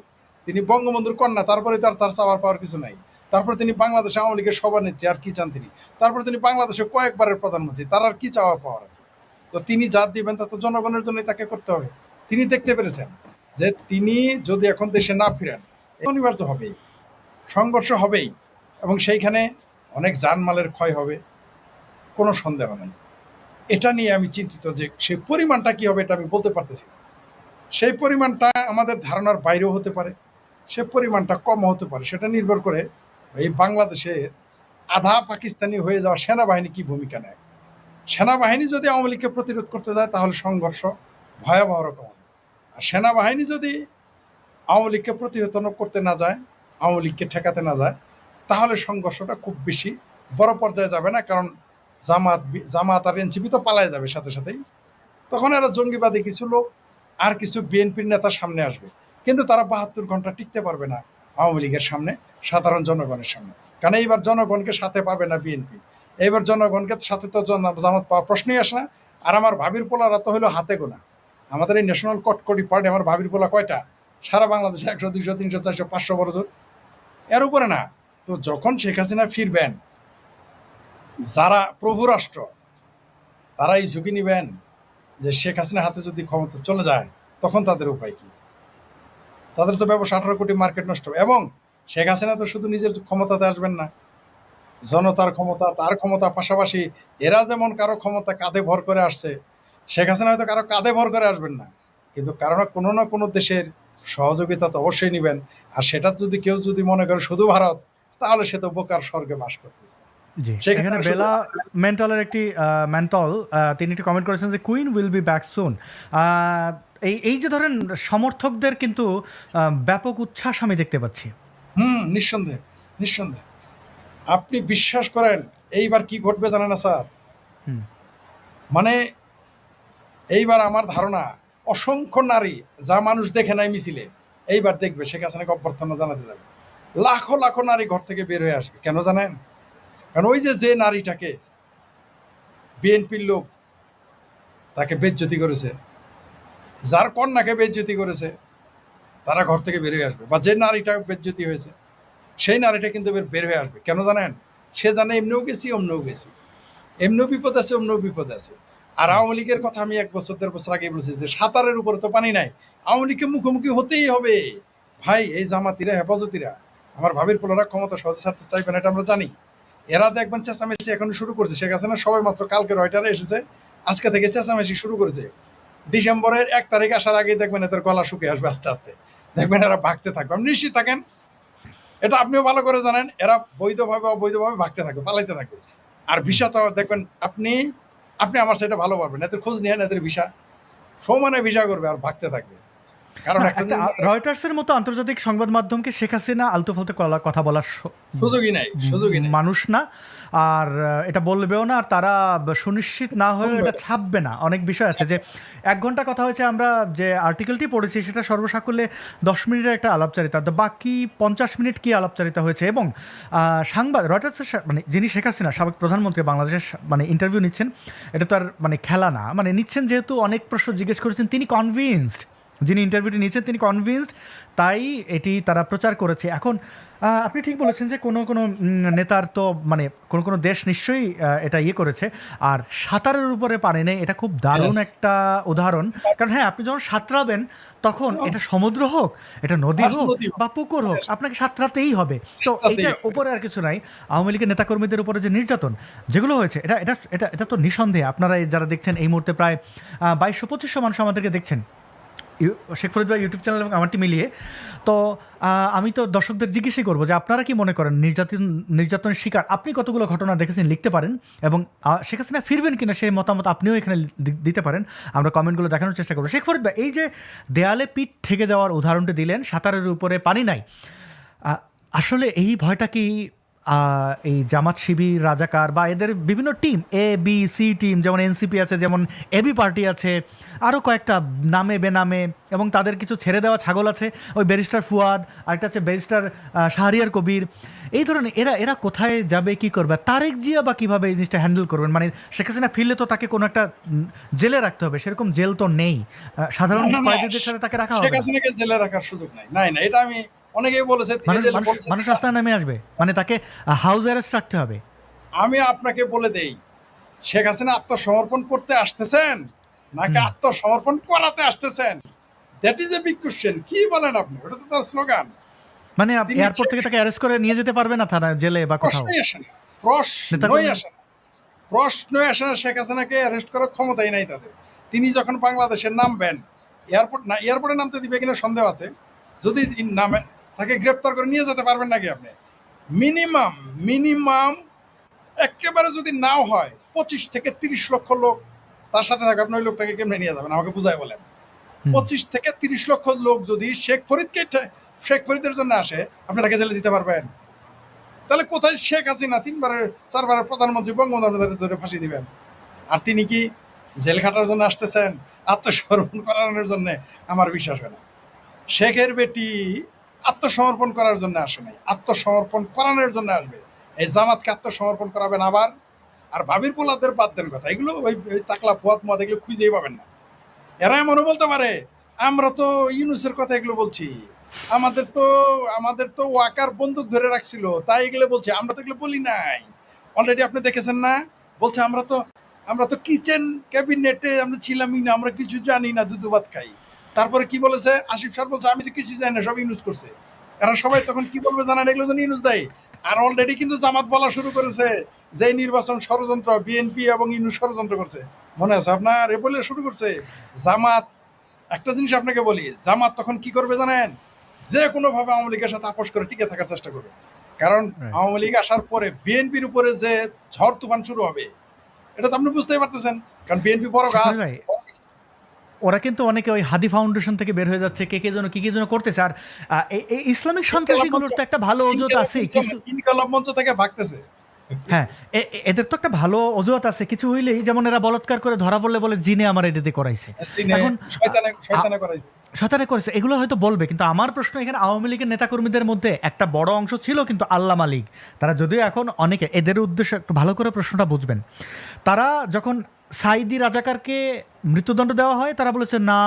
তিনি বঙ্গবন্ধুর কন্যা, তারপরে তার চাওয়ার পাওয়ার কিছু নাই। তারপরে তিনি বাংলাদেশ আওয়ামী লীগের সভানেত্রী, আর কি চান তিনি? তারপরে তিনি বাংলাদেশের কয়েকবারের প্রধানমন্ত্রী, তার আর কি চাওয়ার পাওয়ার আছে? তো তিনি যা দিবেন তা তো জনগণের জন্যই তাকে করতে হবে। তিনি দেখতে পেরেছেন যে তিনি যদি এখন দেশে না ফিরেন, অনিবার্য হবেই, সংঘর্ষ হবেই, এবং সেইখানে অনেক জানমালের ক্ষয় হবে, কোনো সন্দেহ নেই। এটা নিয়ে আমি চিন্তিত যে সেই পরিমাণটা কি হবে এটা আমি বলতে পারতেছি না। সেই পরিমাণটা আমাদের ধারণার বাইরেও হতে পারে, সে পরিমাণটা কম হতে পারে। সেটা নির্ভর করে এই বাংলাদেশের আধা পাকিস্তানি হয়ে যাওয়া সেনাবাহিনী কি ভূমিকা নেয়। সেনাবাহিনী যদি আওয়ামী লীগকে প্রতিরোধ করতে যায় তাহলে সংঘর্ষ ভয়াবহ রকম হবে। আর সেনাবাহিনী যদি আওয়ামী লীগকে প্রতিহত করতে না যায়, আওয়ামী লীগকে ঠেকাতে না যায়, তাহলে সংঘর্ষটা খুব বেশি বড় পর্যায়ে যাবে না। কারণ জামাত আর এনসিপি তো পালায় যাবে সাথে সাথেই। তখন এরা জঙ্গিবাদী কিছু লোক আর কিছু বিএনপির নেতার সামনে আসবে, কিন্তু তারা 72 ঘন্টা টিকতে পারবে না আওয়ামী লীগের সামনে, সাধারণ জনগণের সামনে। কারণ এইবার জনগণকে সাথে পাবে না বিএনপি, এইবার জনগণকে সাথে তো জামাত পাওয়া প্রশ্নই আসে না। আর আমার ভাবির পোলারা তো হলো হাতে গোনা। আমাদের এই ন্যাশনাল কটকটি পার্টি, আমার ভাবির পোলা কয়টা? সারা বাংলাদেশে 100, 200, 300, 400, 500 বড় জোর, এর উপরে না। তো যখন শেখ হাসিনা ফিরবেন, যারা প্রভু রাষ্ট্র, তারা এই ঝুঁকি নিবেন যে শেখ হাসিনা হাতে যদি ক্ষমতা চলে যায়, তখন তাদের উপায় কি? তাদের তো ব্যবসা 18 কোটি মার্কেট নষ্ট হবে। এবং শেখ হাসিনা তো শুধু নিজের ক্ষমতাতে আসবেন না, জনতার ক্ষমতা, তার ক্ষমতা, পাশাপাশি এরা যেমন কারো ক্ষমতা কাঁধে ভর করে আসছে, শেখ হাসিনা হয়তো কারো কাঁধে ভর করে আসবেন না, কিন্তু কারো না কোনো দেশের সহযোগিতা তো অবশ্যই নেবেন। আর সেটা যদি কেউ যদি মনে করে শুধু ভারত, তাহলে সে তো বোকার স্বর্গে বাস করতেছে। জি, এখানে সেক্ষেত্রে শুধু বেলা মেন্টলের একটি মেন্টল তিনি একটি কমেন্ট করেছেন যে queen will be back soon. এই যে ধরেন সমর্থকদের কিন্তু ব্যাপক উচ্ছ্বাস আমি দেখতে পাচ্ছি। নিঃসন্দেহে, নিঃসন্দেহে। আপনি বিশ্বাস করেন এইবার কি ঘটবে জানেন না স্যার? হুম। মানে এইবার আমার ধারণা অসংখ্য নারী, যা মানুষ দেখে নাই মিছিলে, এইবার দেখবে শেখ হাসিনাকে অভ্যর্থনা জানাতে যাবে। লাখো লাখো নারী ঘর থেকে বের হয়ে আসবে। কেন জানেন? কারণ ওই যে নারীটাকে বিএনপির লোক তাকে বেজ্জতি করেছে, যার কন্যাকে বেজ্জতি করেছে, তারা ঘর থেকে বের হয়ে আসবে। বা যে নারীটা বেজ্জতি হয়েছে, সেই নারীটা কিন্তু বের হয়ে আসবে। কেন জানেন? সে জানে এমনিও গেছি, অমনিও গেছি, এমনিও বিপদ আছে, অমনিও বিপদ আছে। আর আওয়ামী লীগের কথা আমি 1 বছর 1.5 বছর আগে বলেছি যে সাঁতারের উপরে তো পানি নাই, আওয়ামী লীগকে মুখোমুখি হতেই হবে ভাই। এই জামাতিরা, হেফাজতিরা, আমার ভাবির পোলারা ক্ষমতা সহজে ছাড়তে চাইবে না, এটা আমরা জানি। এরা দেখবেন চেঁচামেচি এখন শুরু করছে। শেখ হাসিনা সবাই মাত্র কালকে রয়টারে এসেছে, আজকে থেকে চেঁচামেচি শুরু করেছে। ডিসেম্বরের 1 তারিখ আসার আগেই দেখবেন এদের গলা শুকিয়ে আসবে আস্তে আস্তে, দেখবেন এরা ভাগতে থাকবে। আপনি নিশ্চিত থাকেন, এটা আপনিও ভালো করে জানেন, এরা বৈধভাবে অবৈধভাবে ভাগতে থাকবে, পালাইতে থাকবে। আর ভিসা তো দেখবেন আপনি আপনি আমার সেটা ভালো পারবেন, এদের খোঁজ নিয়ে এদের ভিসা সমানে ভিসা করবে আর ভাগতে থাকবে। কারণ না, একটা একটা রয়টার্সের মতো আন্তর্জাতিক সংবাদ মাধ্যমকে শেখ হাসিনা আলতু ফালতু কথা বলার সুযোগই নাই, সুযোগই নাই। মানুষ না, আর এটা বলবেও না, আর তারা সুনিশ্চিত না হয়ে এটা ছাপবে না। অনেক বিষয় আছে যে 1 ঘন্টা কথা হয়েছে, আমরা যে আর্টিকেলটি পড়েছি সেটা সর্বসাকুল্যে 10 মিনিটের একটা আলাপচারিতা, তো বাকি 50 মিনিট কি আলাপচারিতা হয়েছে। এবং রয়টার্সের মানে যিনি শেখ হাসিনা সাবেক প্রধানমন্ত্রী বাংলাদেশের মানে ইন্টারভিউ নিচ্ছেন, এটা তো আর মানে খেলা না, মানে নিচ্ছেন যেহেতু অনেক প্রশ্ন জিজ্ঞেস করেছেন, তিনি কনভিন্সড, যিনি ইন্টারভিউটি নিচ্ছেন তিনি কনভিন্সড, তাই এটি তারা প্রচার করেছে। এখন আপনি ঠিক বলেছেন যে কোনো নেতার তো মানে কোনো দেশ নিশ্চয়ই এটা ইয়ে করেছে, আর সাঁতারের উপরে পানি নেই, এটা খুব দারুণ Yes. একটা উদাহরণ। কারণ হ্যাঁ, আপনি যখন সাঁতরাবেন তখন এটা সমুদ্র হোক, এটা নদী আর হোক নদী হোক। বা পুকুর হোক, আপনাকে সাঁতরাতেই হবে। তো সাঁতরাতেই এইটার হবে। উপরে আর কিছু নাই। আওয়ামী লীগের নেতাকর্মীদের উপরে যে নির্যাতন যেগুলো হয়েছে, এটা এটা এটা এটা তো নিঃসন্দেহে আপনারা যারা দেখছেন এই মুহূর্তে প্রায় 2200-2500 মানুষ আমাদেরকে দেখছেন শেখ ফরিদ ভাই ইউটিউব চ্যানেল এবং আমারটি মিলিয়ে। তো আমি তো দর্শকদের জিজ্ঞেসই করবো যে আপনারা কি মনে করেন নির্যাতনের শিকার আপনি কতগুলো ঘটনা দেখেছেন, লিখতে পারেন, এবং শেখ হাসিনা ফিরবেন কিনা সেই মতামত আপনিও এখানে দিতে পারেন, আমরা কমেন্টগুলো দেখানোর চেষ্টা করবো। শেখ ফরিদ ভাই, এই যে দেয়ালে পিঠ ঠেকে যাওয়ার উদাহরণটি দিলেন, সাঁতারের উপরে পানি নাই, আসলে এই ভয়টা কি এই জামাত শিবির রাজাকার বা এদের বিভিন্ন টিম ABC টিম, যেমন এনসিপি আছে, যেমন এবি পার্টি আছে, আরও কয়েকটা নামে বেনামে, এবং তাদের কিছু ছেড়ে দেওয়া ছাগল আছে, ওই ব্যারিস্টার ফুয়াদ, আরেকটা আছে ব্যারিস্টার শাহরিয়ার কবির, এই ধরনের এরা কোথায় যাবে, কি করবে? তারেক জিয়া বা কীভাবে এই জিনিসটা হ্যান্ডেল করবেন? মানে শেখ হাসিনা ফিরলে তো তাকে কোনো একটা জেলে রাখতে হবে, সেরকম জেল তো নেই, সাধারণ কয়েদিদের সাথে তাকে রাখা হবে শেখ না। হাসিনাকে জেলে রাখার সুযোগ নাই, নাই না, এটা আমি অনেকেই বলেছে, তিনি জেলে বলছেন। মানুষ রাস্তায় নেমে আসবে, মানে তাকে হাউস অ্যারেস্ট রাখতে হবে। আমি আপনাকে বলে দেই, শেখ হাসিনা আত্মসমর্পণ করতে আসতেছেন নাকি আত্মসমর্পণ করাতে আসতেছেন, that is a big question. কি বলেন আপনি? ওটা তো তার স্লোগান। মানে তিনি এয়ারপোর্ট থেকে তাকে অ্যারেস্ট করে নিয়ে যেতে পারবে না থানা, জেলে বা কোথাও? প্রশ্নই আসে না, প্রশ্নই আসে না, প্রশ্নই আসে না। শেখ হাসিনাকে অ্যারেস্ট করার ক্ষমতাই নাই তাদের। তিনি যখন বাংলাদেশের নামবেন, এয়ারপোর্টে নামতে দিবে কিনা সন্দেহ আছে। যদি নামে, তাকে গ্রেপ্তার করে নিয়ে যেতে পারবেন নাকি আপনি? মিনিমাম একেবারে যদি নাও হয় 25 থেকে 30 লক্ষ লোক তার সাথে থাকে, আপনি ওই লোকটাকে কেমনে নিয়ে যাবেন আমাকে বুঝাই বলেন। 25 থেকে 30 লক্ষ লোক যদি শেখ ফরিদের জন্য আসে, আপনি তাকে জেলে দিতে পারবেন? তাহলে কোথায় শেখ হাসিনা 3-4বারের প্রধানমন্ত্রী বঙ্গবন্ধু ধরে ফাঁসি দিবেন? আর তিনি কি জেল খাটার জন্য আসতেছেন, আত্মসমর্পণ করানোর জন্য? আমার বিশ্বাস হয় না। শেখের বেটি আত্মসমর্পণ করার জন্য আসে নাই, আত্মসমর্পণ করানোর জন্য আসবে। এই জামাতকে আত্মসমর্পণ করাবেন আবার। আর ভাবির পোলাদের বাদ দেন কথা, এগুলো ওই টাকলা ফুয়াদ মুয়াদ এগুলো খুঁজেই পাবেন না। এরা এমনও বলতে পারে, আমরা তো ইউনুসের কথা এগুলো বলছি, আমাদের তো ওয়াকার বন্দুক ধরে রাখছিল, তাই এগুলো বলছে, আমরা তো এগুলো বলি নাই। অলরেডি আপনি দেখেছেন না, বলছে আমরা তো কিচেন ক্যাবিনেটে আমরা ছিলামই না, আমরা কিছু জানি না, দুধ ভাত খাই। তারপরে কি বলেছে আসিফ স্যার, বলছে আমি তো কিছু জানি না, সব ইউনুস করছে। এরা সবাই তখন কি বলবে জানেন? এগুলো যেন ইউনুস দেয়। আর অলরেডি কিন্তু জামাত বলা শুরু করেছে যে নির্বাচন ষড়যন্ত্র, বিএনপি এবং ইউনুস ষড়যন্ত্র করছে। মনে আছে আপনার? এ বলে শুরু করছে জামাত। একটা জিনিস আপনাকে বলি, জামাত তখন কি করবে জানেন? যে কোনো ভাবে আওয়ামী লীগের সাথে আপোষ করে টিকে থাকার চেষ্টা করবে। কারণ আওয়ামী লীগ আসার পরে বিএনপির উপরে যে ঝড় তুফান শুরু হবে, এটা তো আপনি বুঝতেই পারতেছেন। কারণ বিএনপি বড় গাছ। ওরা কিন্তু অনেকে ওই হাদি ফাউন্ডেশন থেকে বের হয়ে যাচ্ছে, কে যেন কি যেন করতেছে। আর এই ইসলামিক সন্ত্রাসীগুলোর তো একটা ভালো অজুহাত আছে, কিছু ইনকালাব মঞ্চ থেকে ভাগতেছে। হ্যাঁ, এদের তো একটা ভালো অজুহাত আছে, কিছু হইলেই, যেমন এরা বলৎকার করে ধরা পড়লে বলে জিনে আমার এটাতে করাইছে, এখন শয়তানে করেছে, এগুলো হয়তো বলবে। কিন্তু আমার প্রশ্ন এখানে, আওয়ামী লীগের নেতাকর্মীদের মধ্যে একটা বড় অংশ ছিল কিন্তু আল্লাহ মালিক, তারা যদিও এখন অনেকে, এদের উদ্দেশ্যে একটু ভালো করে প্রশ্নটা বুঝবেন। তারা যখন সাইদি রাজাকারকে মৃত্যুদণ্ড দেওয়া হয়, তারা বলেছে না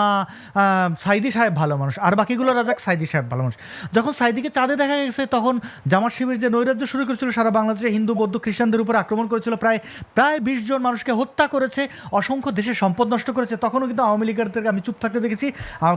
সাইদি সাহেব ভালো মানুষ, আর বাকিগুলো রাজাক সাইদি সাহেব ভালো মানুষ। যখন সাইদিকে চাঁদে দেখা গেছে, তখন জামাত শিবির যে নৈরাজ্য শুরু করেছিল, সারা বাংলাদেশে হিন্দু বৌদ্ধ খ্রিস্টানদের উপর আক্রমণ করেছিল, প্রায় 20 জন মানুষকে হত্যা করেছে, অসংখ্য দেশের সম্পদ নষ্ট করেছে, তখনও কিন্তু আওয়ামী লীগেরদেরকে আমি চুপ থাকতে দেখেছি।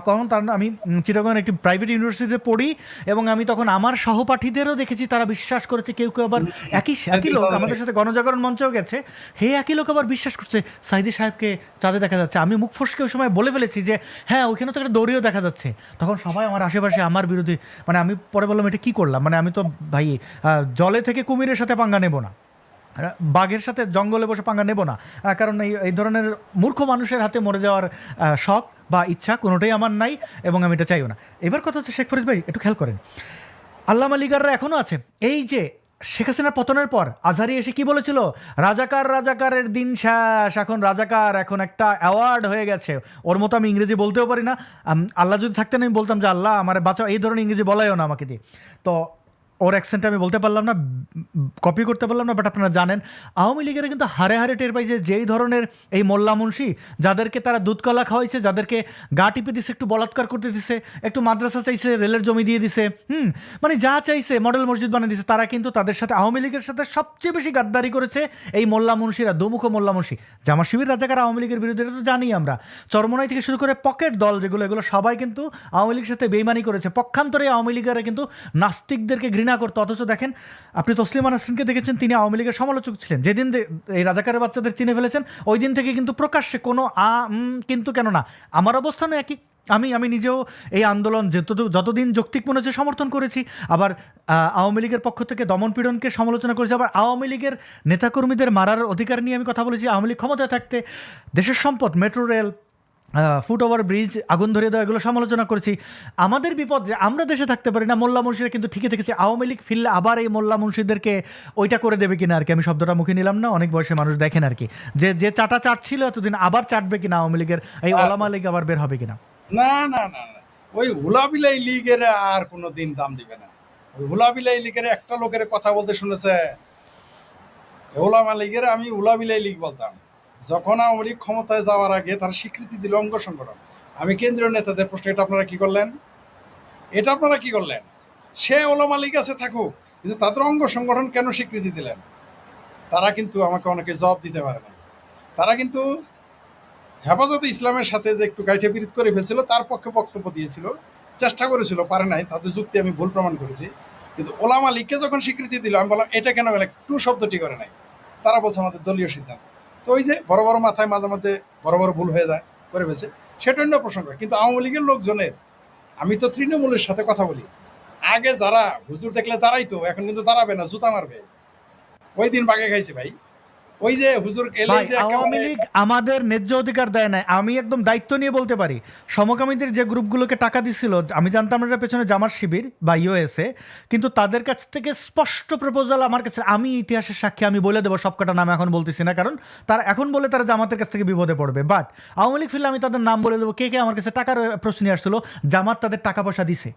কারণ আমি চিটাগংয়ের একটি প্রাইভেট ইউনিভার্সিটিতে পড়ি, এবং আমি তখন আমার সহপাঠীদেরও দেখেছি, তারা বিশ্বাস করেছে। কেউ আবার একই লোক আমাদের সাথে গণজাগরণ মঞ্চেও গেছে, হে একই লোক আবার বিশ্বাস করছে সাইদি সাহেবকে চাঁদে দেখা যাচ্ছে। আমি মুখ ফসকে ওই সময় বলে ফেলেছি যে হ্যাঁ, ওইখানে তো একটা দড়িও দেখা যাচ্ছে। তখন সবাই আমার আশেপাশে আমার বিরোধী, মানে আমি পরে বললাম এটা কী করলাম, মানে আমি তো ভাই জলে থেকে কুমিরের সাথে পাঙ্গা নেব না, বাঘের সাথে জঙ্গলে বসে পাঙ্গা নেব না, কারণ এই ধরনের মূর্খ মানুষের হাতে মরে যাওয়ার শখ বা ইচ্ছা কোনোটাই আমার নাই, এবং আমি এটা চাইও না। এবার কথা হচ্ছে শেখ ফরিদ ভাই একটু খেয়াল করেন, আল্লামা লিগাররা এখনও আছে। এই যে শেখ হাসিনার পতনের পর আজহারি এসে কি বলেছিল, রাজাকার রাজাকারের দিন শেষ, এখন রাজাকার এখন একটা অ্যাওয়ার্ড হয়ে গেছে। ওর মতো আমি ইংরেজি বলতেও পারি না, আল্লাহ যদি থাকতেন আমি বলতাম যে আল্লাহ আমার বাঁচাও, এই ধরনের ইংরেজি বলাইও না আমাকে দিয়ে। তো ওর অ্যাকসেন্টে আমি বলতে পারলাম না, কপি করতে পারলাম না, বাট আপনারা জানেন আওয়ামী লীগের কিন্তু হারে হারে টের পাইছে যেই ধরনের এই মোল্লা মুন্সি, যাদেরকে তারা দুধ কলা খাওয়াইছে, যাদেরকে গা টিপে দিছে, একটু বলাৎকার করতে দিছে, একটু মাদ্রাসা চাইছে, রেলের জমি দিয়ে দিছে, মানে যা চাইছে মডেল মসজিদ বানিয়ে দিছে, তারা কিন্তু তাদের সাথে আওয়ামী লীগের সাথে সবচেয়ে বেশি গাদ্দারি করেছে এই মোল্লা মুন্সিরা, দুমুখ মোল্লা মুন্সি। জামাত শিবির রাজাকার আওয়ামী লীগের বিরুদ্ধে এটা তো জানি আমরা, চরমোনাই থেকে শুরু করে পকেট দল যেগুলো, এগুলো সবাই কিন্তু আওয়ামী লীগের সাথে বেইমানি করেছে। পক্ষান্তরে আওয়ামী লীগেরা কিন্তু নাস্তিকদেরকে ঘৃণা করতো। অথচ দেখেন আপনি তসলিমা নাসরিনকে দেখেছেন, তিনি আওয়ামী লীগের সমালোচক ছিলেন। যেদিন এই রাজাকারের বাচ্চাদের চিনে ফেলেছেন ওই দিন থেকে কিন্তু প্রকাশ্যে কোনো কিন্তু কেন না, আমার অবস্থানও একই। আমি নিজেও এই আন্দোলন যতদিন যৌক্তিক মনে হচ্ছে সমর্থন করেছি, আবার আওয়ামী লীগের পক্ষ থেকে দমন-পীড়নকে সমালোচনা করেছি, আবার আওয়ামী লীগের নেতাকর্মীদের মারার অধিকার নিয়ে আমি কথা বলেছি। আওয়ামী লীগ ক্ষমতায় থাকতে দেশের সম্পদ, metro rail, foot over bridge আগুন ধরিয়ে দেওয়া, এগুলো সমালোচনা করেছি। আমাদের বিপদ যে আমরা দেশে থাকতে পারি না, মোল্লা মুন্সিরা কিন্তু ঠিকই থেকেছে। আওয়ামী লীগ ফিরলে আবার এই মোল্লা মুন্সিদেরকে ওইটা করে দেবে কিনা আর কি, আমি শব্দটা মুখে নিলাম না, অনেক বয়সে মানুষ দেখেন আর কি, যে চাটা চাটছিল এতদিন আবার চাটবে কিনা আওয়ামী লীগের এই ওলামা লীগ আবার বের হবে কিনা। না না না না, ওই হুলাবিলাই লীগের আর কোনো দিন দাম দিবে না। ওই হুলাবিলাই লীগের একটা লোকের কথা বলতে শুনেছে, ওলামা লীগের আমি হুলাবিলাই লীগ বলতাম। যখন আওয়ামী লীগ ক্ষমতায় যাওয়ার আগে তারা স্বীকৃতি দিল অঙ্গ সংগঠন। আমি কেন্দ্রীয় নেতাদের প্রশ্ন, এটা আপনারা কি করলেন? এটা আপনারা কি করলেন? সে ওলামা লীগ আছে থাকুক, কিন্তু তাদের অঙ্গ সংগঠন কেন স্বীকৃতি দিলেন? তারা কিন্তু আমাকে অনেকে জবাব দিতে পারে না। তারা কিন্তু হেফাজতে ইসলামের সাথে যে একটু গাইঠে বিরোধ করে ফেলছিল, তার পক্ষে বক্তব্য দিয়েছিল, চেষ্টা করেছিল, পারে নাই, তাদের যুক্তি আমি ভুল প্রমাণ করেছি। কিন্তু ওলামা লীগকে যখন স্বীকৃতি দিল, আমি বললাম এটা কেন গেলে টু শব্দটি করে নাই। তারা বলছে আমাদের দলীয় সিদ্ধান্ত। তো ওই যে বড় বড় মাথায় মাঝে মধ্যে বড় বড় ভুল হয়ে যায়, করে ফেলছে, সেটা অন্য প্রসঙ্গ। কিন্তু আওয়ামী লীগের লোকজনের, আমি তো তৃণমূলের সাথে কথা বলি, আগে যারা হুজুর দেখলে দাঁড়াই, তো এখন কিন্তু দাঁড়াবে না, জুতা মারবে। ওই দিন বাগে খাইছে ভাই, ওই যে হুজুর এলে যে আওয়ামী লীগ আমাদের ন্যায্য অধিকার দেয় না। আমি একদম দায়িত্ব নিয়ে বলতে পারি, সমকামীদের যে গ্রুপগুলোকে টাকা দিচ্ছিল, আমি জানতাম না পেছনে জামাত শিবির বা ইউএসএ, কিন্তু তাদের কাছ থেকে স্পষ্ট প্রপোজাল আমার কাছে, আমি ইতিহাসের সাক্ষী, আমি বলে দেবো সবকটা নাম এখন বলতেছি না, কারণ তারা এখন বলে তারা জামাতের কাছ থেকে বিপদে পড়বে। বাট আওয়ামী লীগ ফিরলে আমি তাদের নাম বলে দেবো, কে কে আমার কাছে টাকার প্রশ্ন নিয়ে আসছিল। জামাত তাদের টাকা পয়সা দিছে,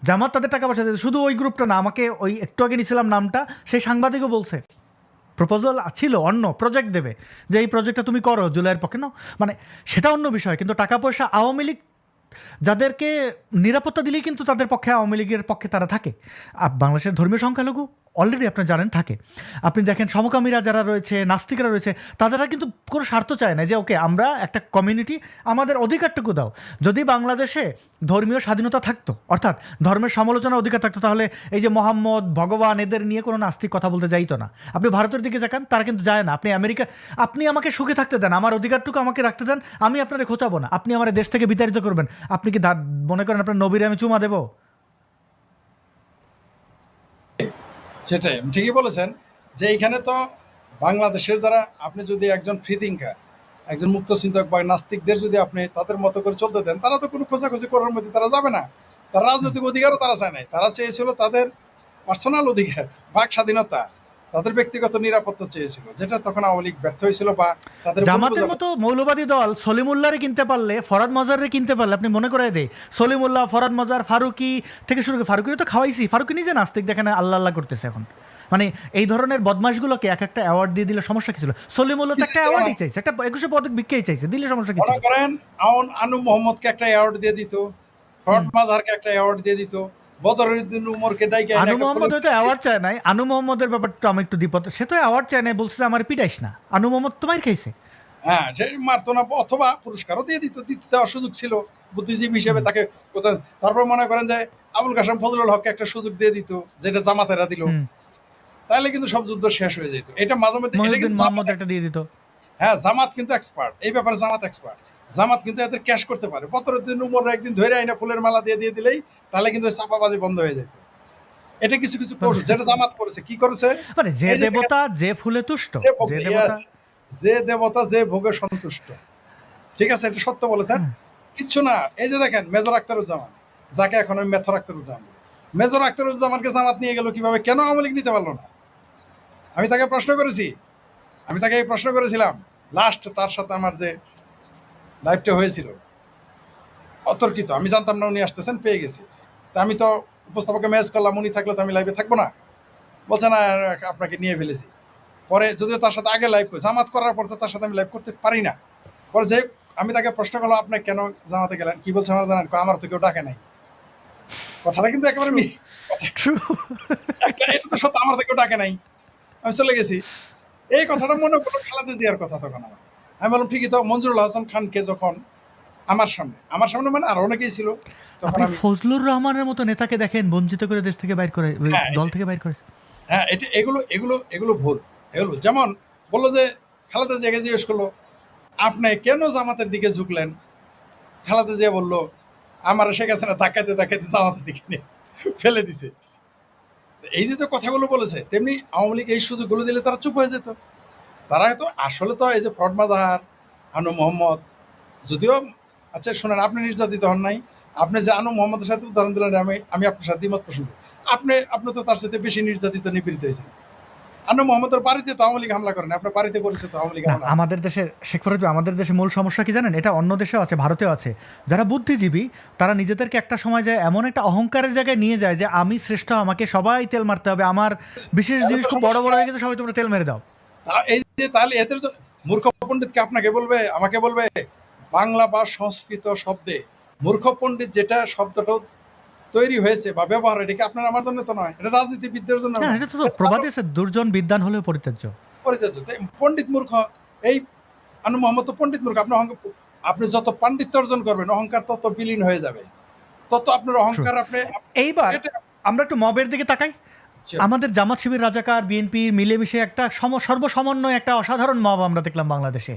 জামাত তাদের টাকা পয়সা দিয়েছে। শুধু ওই গ্রুপটা না, আমাকে ওই একটু আগে নিয়েছিলাম নামটা, সেই সাংবাদিকও বলছে প্রপোজাল ছিল, অন্য প্রজেক্ট দেবে, যে এই প্রজেক্টটা তুমি করো জুলাইয়ের পক্ষে, না মানে সেটা অন্য বিষয়। কিন্তু টাকা পয়সা আওয়ামী লীগ যাদেরকে নিরাপত্তা দিলেই কিন্তু তাদের পক্ষে, আওয়ামী লীগের পক্ষে তারা থাকে। বাংলাদেশের ধর্মীয় সংখ্যালঘু অলরেডি আপনারা জানেন থাকে। আপনি দেখেন সমকামীরা যারা রয়েছে, নাস্তিকরা রয়েছে, তারা কিন্তু কোনো স্বার্থ চায় না যে ওকে আমরা একটা কমিউনিটি, আমাদের অধিকারটুকু দাও। যদি বাংলাদেশে ধর্মীয় স্বাধীনতা থাকতো, অর্থাৎ ধর্মের সমালোচনার অধিকার থাকতো, তাহলে এই যে মোহাম্মদ, ভগবান, এদের নিয়ে কোনো নাস্তিক কথা বলতে যাইতো না। আপনি ভারতের দিকে যাকান, তারা কিন্তু যায় না। আপনি আমেরিকা, আপনি আমাকে সুখে থাকতে দেন, আমার অধিকারটুকু আমাকে রাখতে দেন, আমি আপনারে খোঁচাবো না। আপনি আমার দেশ থেকে বিতাড়িত করবেন, আপনি কি মনে করেন আপনার নবীরে আমি চুমা দেবো? সেটাই, ঠিকই বলেছেন যে এইখানে তো বাংলাদেশের যারা, আপনি যদি একজন ফ্রি থিঙ্কার, একজন মুক্ত চিন্তক বা নাস্তিকদের যদি আপনি তাদের মতো করে চলতে দেন, তারা তো কোনো খোঁজাখুঁজি করার মধ্যে তারা যাবে না। তার রাজনৈতিক অধিকারও তারা চায় নাই, তারা চেয়েছিল তাদের পার্সোনাল অধিকার, বাক স্বাধীনতা, তাদের ব্যক্তিগত নিরাপত্তা চেয়েছিল, যেটা তখন আওয়ামী লীগ ব্যর্থ হয়েছিল। বা তাদের জামাতের মতো মৌলবাদী দল সলিমুল্লাহরে কিনতে পারলে, ফরহাদ মজারে কিনতে পারলে, আপনি মনে করে দেয় সলিমুল্লাহ, ফরহাদ মজার, ফারুকি থেকে শুরু করে, ফারুকিরও তো খাওয়াইছি, ফারুকি নিজে নাস্তিক, দেখেন আল্লাহ আল্লাহ করতেছে এখন। মানে এই ধরনের বদমাশগুলোকে এক একটা অ্যাওয়ার্ড দিয়ে দিলে সমস্যা কি ছিল? সলিমুল্লাহ তো একটা অ্যাওয়ার্ডই চাইছে, একটা 21 পদক ভিক্ষাই চাইছে, দিলে সমস্যা কি? মনে করেন আনু মোহাম্মদকে একটা অ্যাওয়ার্ড দিয়ে দিত, ফরহাদ মাজারকে একটা অ্যাওয়ার্ড দিয়ে দিত, বদরউদ্দিন উমরকে ডাইকে আনু মোহাম্মদ হয়তো অ্যাওয়ার্ড চায় নাই। আনু মোহাম্মদের ব্যাপারটা আমি একটু দ্বিপদ, সে তো অ্যাওয়ার্ড চায় নাই, বলছে আমার পিটাইস না। আনু মোহাম্মদ তোমার খাইছে, হ্যাঁ, সে মারতো না, অথবা পুরস্কারও দিয়ে দিত, দিতে দেওয়ার সুযোগ ছিল বুদ্ধিজীবী হিসেবে তাকে। তারপর মনে করেন যে আবুল কাসেম ফজলুল হককে একটা সুযোগ দিয়ে দিত, যেটা জামাতেরা দিল, তাহলে কিন্তু সব যুদ্ধ শেষ হয়ে যেত। এটা মাঝে মধ্যে মোহাম্মদ একটা দিয়ে দিত। হ্যাঁ, জামাত কিন্তু এক্সপার্ট এই ব্যাপারে, জামাত এক্সপার্ট। জামাত কিন্তু এদের ক্যাশ করতে পারে। বদরউদ্দিন উমর একদিন ধরে আইনা ফুলের মালা দিয়ে দিলেই তাহলে কিন্তু চাপাবাজি বন্ধ হয়ে যেত। এটা কিছু কিছু যেটা জামাত করেছে, কি করেছে, মানে যে দেবতা যে ফুলে তুষ্ট, যে দেবতা যে ভোগে সন্তুষ্ট। ঠিক আছে, এটা সত্য বলেছেন। কিচ্ছু না। এই যে দেখেন মেজর আখতারুজ্জামান, যাকে এখন আমি মেথর আখতারুজ্জামান বলি। মেজর আখতারুজ্জামানকে জামাত নিয়ে গেল কিভাবে? কেন আওয়ামী লীগ নিতে পারলো না? আমি তাকে প্রশ্ন করেছি, আমি তাকে এই প্রশ্ন করেছিলাম। লাস্ট তার সাথে আমার যে লাইভটা হয়েছিল অতর্কিত, আমি জানতাম না উনি আসতেছেন, পেয়ে গেছি। তা আমি তো উপস্থাপককে মেসেজ করলাম, উনি থাকলে তো আমি লাইভে থাকবো না। বলছে না, আপনাকে নিয়ে ফেলেছি। পরে যদিও তার সাথে আগে লাইভ করি, জামাত করার পর তো তার সাথে আমি লাইভ করতে পারি না। পরে যে আমি তাকে প্রশ্ন করলাম, আপনি কেন জামাতে গেলেন? কি বলছে আমার জানেন? আমার তো কেউ ডাকে নাই। কথাটা কিন্তু একেবারে ট্রু। এটা তো সত্য, আমার তো কেউ ডাকে নাই, আমি চলে গেছি। এই কথাটা মনে পড়লো খালেদা জিয়ার কথা তখন আমার। আমি বললাম ঠিকই তো। মঞ্জুরুল হাসান খানকে যখন আমার সামনে মানে আর অনেকেই ছিল তখন আপনি আমি, ফজলুর রহমানের মতো নেতাকে দেখেন বঞ্চিত করে দেশ থেকে বাইর করে, হ্যাঁ দল থেকে বাইর করে। হ্যাঁ এটা এগুলো এগুলো এগুলো ভুল। এগুলো যেমন বললো যে খালেদা জিয়াকে জিজ্ঞেস করলো, আপনি কেন জামাতের দিকে ঝুঁকলেন? খালেদা জিয়া বললো, আমার শেখ হাসিনা ধাক্কাইতে ধাক্কাইতে জামাতের দিকে নিয়ে ফেলে দিছে। এই যে যে কথাগুলো বলেছে, তেমনি আওয়ামী লীগ এই সুযোগগুলো দিলে তারা চুপ হয়ে যেত। তারা তো আসলে তো এই যে ফরদ মাজাহার, আনু মোহাম্মদ, যদিও আচ্ছা শোনেন, আপনি নির্যাতিত হন নাই। আপনি যে আনু মোহাম্মদের সাথে উদাহরণ দিলেন, আমি আপনার সাথে দ্বিমত পোষণ করি। আপনি তো তার সাথে বেশি নির্যাতিত নিপীড়িত হয়েছেন। আনু মোহাম্মদের বাড়িতে তো আওয়ামী লীগ হামলা করেন, আপনার বাড়িতে করেছে তো আওয়ামী লীগ না, হামলা। আমাদের দেশে শেখ ফরিদ ভাই, আমাদের দেশে মূল সমস্যা কি জানেন? এটা অন্য দেশেও আছে, ভারতেও আছে। যারা বুদ্ধিজীবী তারা নিজেদেরকে একটা সময় যায় এমন একটা অহংকারের জায়গায় নিয়ে যায় যে আমি শ্রেষ্ঠ, আমাকে সবাই তেল মারতে হবে, আমার বিশেষ তাহলে জিনিস তো খুব বড় বড় সমস্যা। হয়ে গেছে, সবাই তোমরা তেল মেরে দাও। এই যে তাহলে এদের জন্য মূর্খ পণ্ডিতকে আপনাকে বলবে, আমাকে বলবে বাংলা বা সংস্কৃত শব্দে মূর্খ পণ্ডিত যেটা শব্দটা তৈরি হয়েছে বা ব্যবহার, এটা কি আপনার আমার জন্য তো নয়, এটা রাজনীতিবিদদের জন্য না, নয়। এটা তো প্রবাদে আছে, দুর্জন বিদ্বান হলেও পরিত্যাজ্য। পরিত্যাজ্য। তাই পণ্ডিত মূর্খ। এই আনু মোহাম্মদ তো পণ্ডিত মূর্খ। আপনি যত পাণ্ডিত্য অর্জন করবেন, অহংকার তত বিলীন হয়ে যাবে, তত আপনার True. অহংকার আপনি এইবার এটা- আমরা একটু মবের দিকে তাকাই। আমাদের জামাত শিবির, রাজাকার, বিএনপি মিলেমিশে একটা সর্বসমন্বয় একটা অসাধারণ মব আমরা দেখলাম বাংলাদেশে।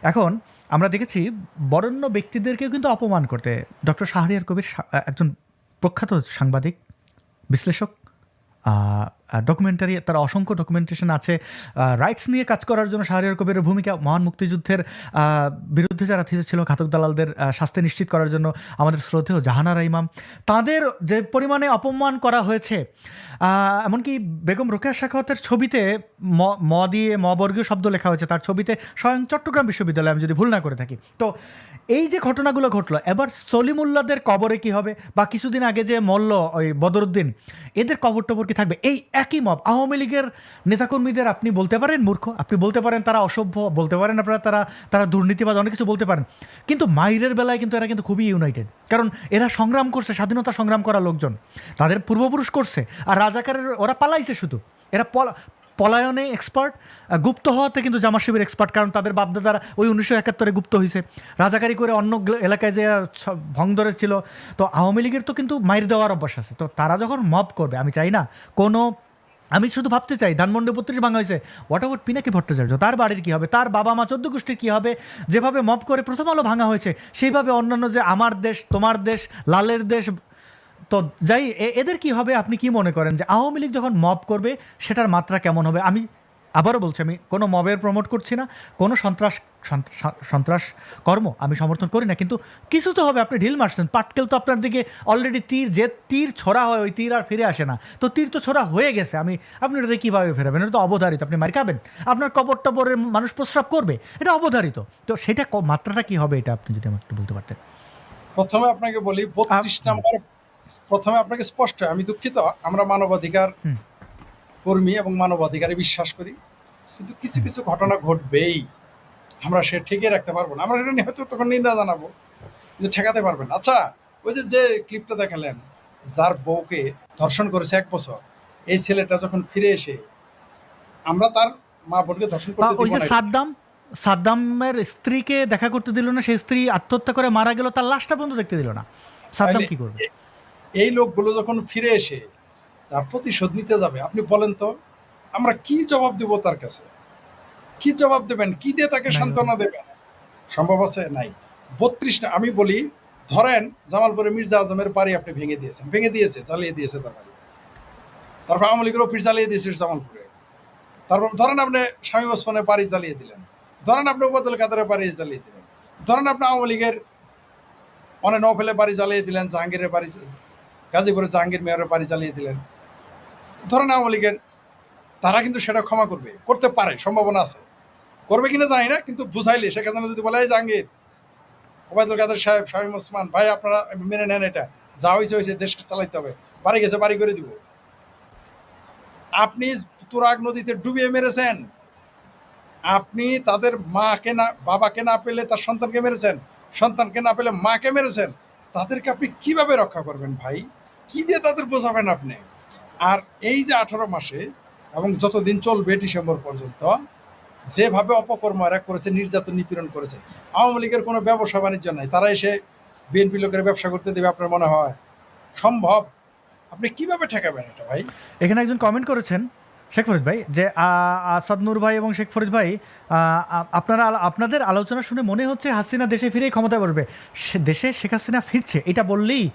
এখন আমরা দেখেছি বরেণ্য ব্যক্তিদেরকেও কিন্তু অপমান করতে। ডক্টর শাহরিয়ার কবির একজন প্রখ্যাত সাংবাদিক, বিশ্লেষক, ডকুমেন্টারি, তার অসংখ্য ডকুমেন্টেশন আছে। রাইটস নিয়ে কাজ করার জন্য শাহরিয়ার কবিরের ভূমিকা, মহান মুক্তিযুদ্ধের বিরুদ্ধে যারা ছিল ঘাতক দালালদের শাস্তি নিশ্চিত করার জন্য আমাদের শ্রদ্ধেয় জাহানারা ইমাম, তাদের যে পরিমাণে অপমান করা হয়েছে, এমনকি বেগম রোকেয়া সাখাওয়াতের ছবিতে দিয়ে বর্গীয় শব্দ লেখা হয়েছে তার ছবিতে, স্বয়ং চট্টগ্রাম বিশ্ববিদ্যালয়ে, আমি যদি ভুল না করে থাকি। তো এই যে ঘটনাগুলো ঘটলো, এবার সলিমুল্লাহদের কবরে কি হবে? বা কিছুদিন আগে যে মল্ল ওই বদরুদ্দিন, এদের কবর টবর কি থাকবে? এই একই মব আওয়ামী লীগের নেতাকর্মীদের আপনি বলতে পারেন মূর্খ, আপনি বলতে পারেন তারা অসভ্য, বলতে পারেন আপনারা তারা দুর্নীতিবাজ, অনেক কিছু বলতে পারেন, কিন্তু মাইরের বেলায় কিন্তু এরা কিন্তু খুবই ইউনাইটেড। কারণ এরা সংগ্রাম করছে, স্বাধীনতা সংগ্রাম করা লোকজন, তাদের পূর্বপুরুষ করছে। আর রাজাকারের ওরা পালাইছে শুধু, এরা পলায়নে এক্সপার্ট, গুপ্ত হওয়াতে কিন্তু জামাত শিবির এক্সপার্ট, কারণ তাদের বাপদাদারা ওই 1971 গুপ্ত হয়েছে, রাজাকারি করে অন্য এলাকায় যে ভং ধরে ছিল। তো আওয়ামী লীগের তো কিন্তু মাইর দেওয়ার অভ্যাস আছে। তো তারা যখন মব করবে, আমি চাই না কোনো, আমি শুধু ভাবতে চাই ধানমন্ডি 32 ভাঙা হয়েছে, হোয়াট অ্যাবাউট পিনাকি ভট্টাচার্য, তার বাড়ির কী হবে, তার বাবা মা 14 গোষ্ঠীর কী হবে? যেভাবে মব করে প্রথম আলো ভাঙা হয়েছে, সেইভাবে অন্যান্য যে আমার দেশ, তোমার দেশ, লালের দেশ, তো যাই এদের কি হবে? আপনি কি মনে করেন যে আওয়ামী লীগ যখন মব করবে সেটার মাত্রা কেমন হবে? আমি আবারও বলছি, আমি কোনো মবের প্রমোট করছি না, কোনো সন্ত্রাস কর্ম আমি সমর্থন করি না, কিন্তু কিছু তো হবে। আপনি ঢিল মারছেন, পাটকেল তো আপনার দিকে অলরেডি, তীর ছোড়া হয়, ওই তীর আর ফিরে আসে না, তো তীর তো ছোড়া হয়ে গেছে। আপনি এটাতে কীভাবে ফেরাবেন? এটা তো অবধারিত, আপনি মার খাবেন, আপনার কবর টবরের মানুষ প্রস্রাব করবে, এটা অবধারিত। তো সেটা মাত্রাটা কি হবে, এটা আপনি যদি আমাকে একটু বলতে পারতেন। প্রথমে আপনাকে বলি 32 নম্বর, প্রথমে আপনাকে স্পষ্ট, আমি দুঃখিত, আমরা মানবাধিকার কর্মী এবং মানবাধিকারে বিশ্বাস করি, কিন্তু কিছু কিছু ঘটনা ঘটবেই, আমরা সে ঠেকিয়ে রাখতে পারবো না। আমরা সেটা নিয়ে হয়তো তখন নিন্দা জানাবো, কিন্তু ঠেকাতে পারবেন না। আচ্ছা, ওই যে ক্লিপটা দেখালেন, যার বউকে ধর্ষণ করেছে 1 বছর, এই ছেলেটা যখন ফিরে এসে, আমরা তার মা বোনকে ধর্ষণ করতে ওই দিব যে না। সাদ্দামের স্ত্রীকে দেখা করতে দিল না, সেই স্ত্রী আত্মহত্যা করে মারা গেল, তার লাশটা পর্যন্ত দেখতে দিল না, সাদ্দাম কি করবে? এই লোকগুলো যখন ফিরে এসে তার প্রতিশোধ নিতে যাবে, আপনি বলেন তো আমরা কি জবাব দেব তার কাছে? কি জবাব দেবেন? কি দিয়ে তাকে সান্ত্বনা দেবেন? সম্ভব আছে? নাই। 32 না, আমি বলি ধরেন জামালপুরে মির্জা আজমের বাড়ি আপনি ভেঙে দিয়েছে, জ্বালিয়ে দিয়েছে তার বাড়ি, তারপর আওয়ামী লীগের অফিস জ্বালিয়ে দিয়েছে জামালপুরে, তারপর ধরেন আপনি স্বামী ওসমানের বাড়ি জ্বালিয়ে দিলেন, ধরেন আপনি ওবায়দুল কাদেরের বাড়ি জ্বালিয়ে দিলেন, ধরেন আপনি আওয়ামী লীগের অনেক নফেলে বাড়ি জ্বালিয়ে দিলেন, জাহাঙ্গীরের বাড়ি, গাজীপুরে জাহাঙ্গীর মেয়রের বাড়ি জ্বালিয়ে দিলেন। ধরেন আওয়ামী লীগের, তারা কিন্তু সেটা ক্ষমা করবে, করতে পারে, সম্ভাবনা আছে। করবে কিনা জানি না, কিন্তু বুঝাইলে শেখ হাসিনা যদি বলে, এই জাহাঙ্গীর, ওবায়দুল কাদের সাহেব, শামীম ওসমান ভাই, আপনারা মেনে নেন, এটা যা হয়েছে হয়েছে, দেশ চালাইতে হবে, বাড়ি গেছে বাড়ি করে দিব। আপনি তুরাগ নদীতে ডুবিয়ে মেরেছেন, আপনি তাদের মাকে না, বাবাকে না পেলে তার সন্তানকে মেরেছেন, সন্তানকে না পেলে মাকে মেরেছেন, তাদেরকে আপনি কিভাবে রক্ষা করবেন ভাই? কি দিয়ে তাদের বোঝাবেন আপনি? আর এই যে 18 মাসে এবং যতদিন চলবে ডিসেম্বর পর্যন্ত যেভাবে অপকর্ম এরা করেছে, নির্যাতন নিপীড়ন করেছে, আওয়ামী লীগের কোনো ব্যবসা বাণিজ্য নাই, তারা এসে বিএনপি লোকের ব্যবসা করতে দেবে আপনার মনে হয় সম্ভব? আপনি কিভাবে ঠেকাবেন এটা ভাই? এখানে একজন কমেন্ট করেছেন, শেখ ফরিদ ভাই, যে আসাদ নূর ভাই এবং শেখ ফরিদ ভাই, আপনাদের আলোচনা শুনে মনে হচ্ছে হাসিনা দেশে ফিরেই ক্ষমতায় বসবে। দেশে শেখ হাসিনা ফিরছে এটা বললেই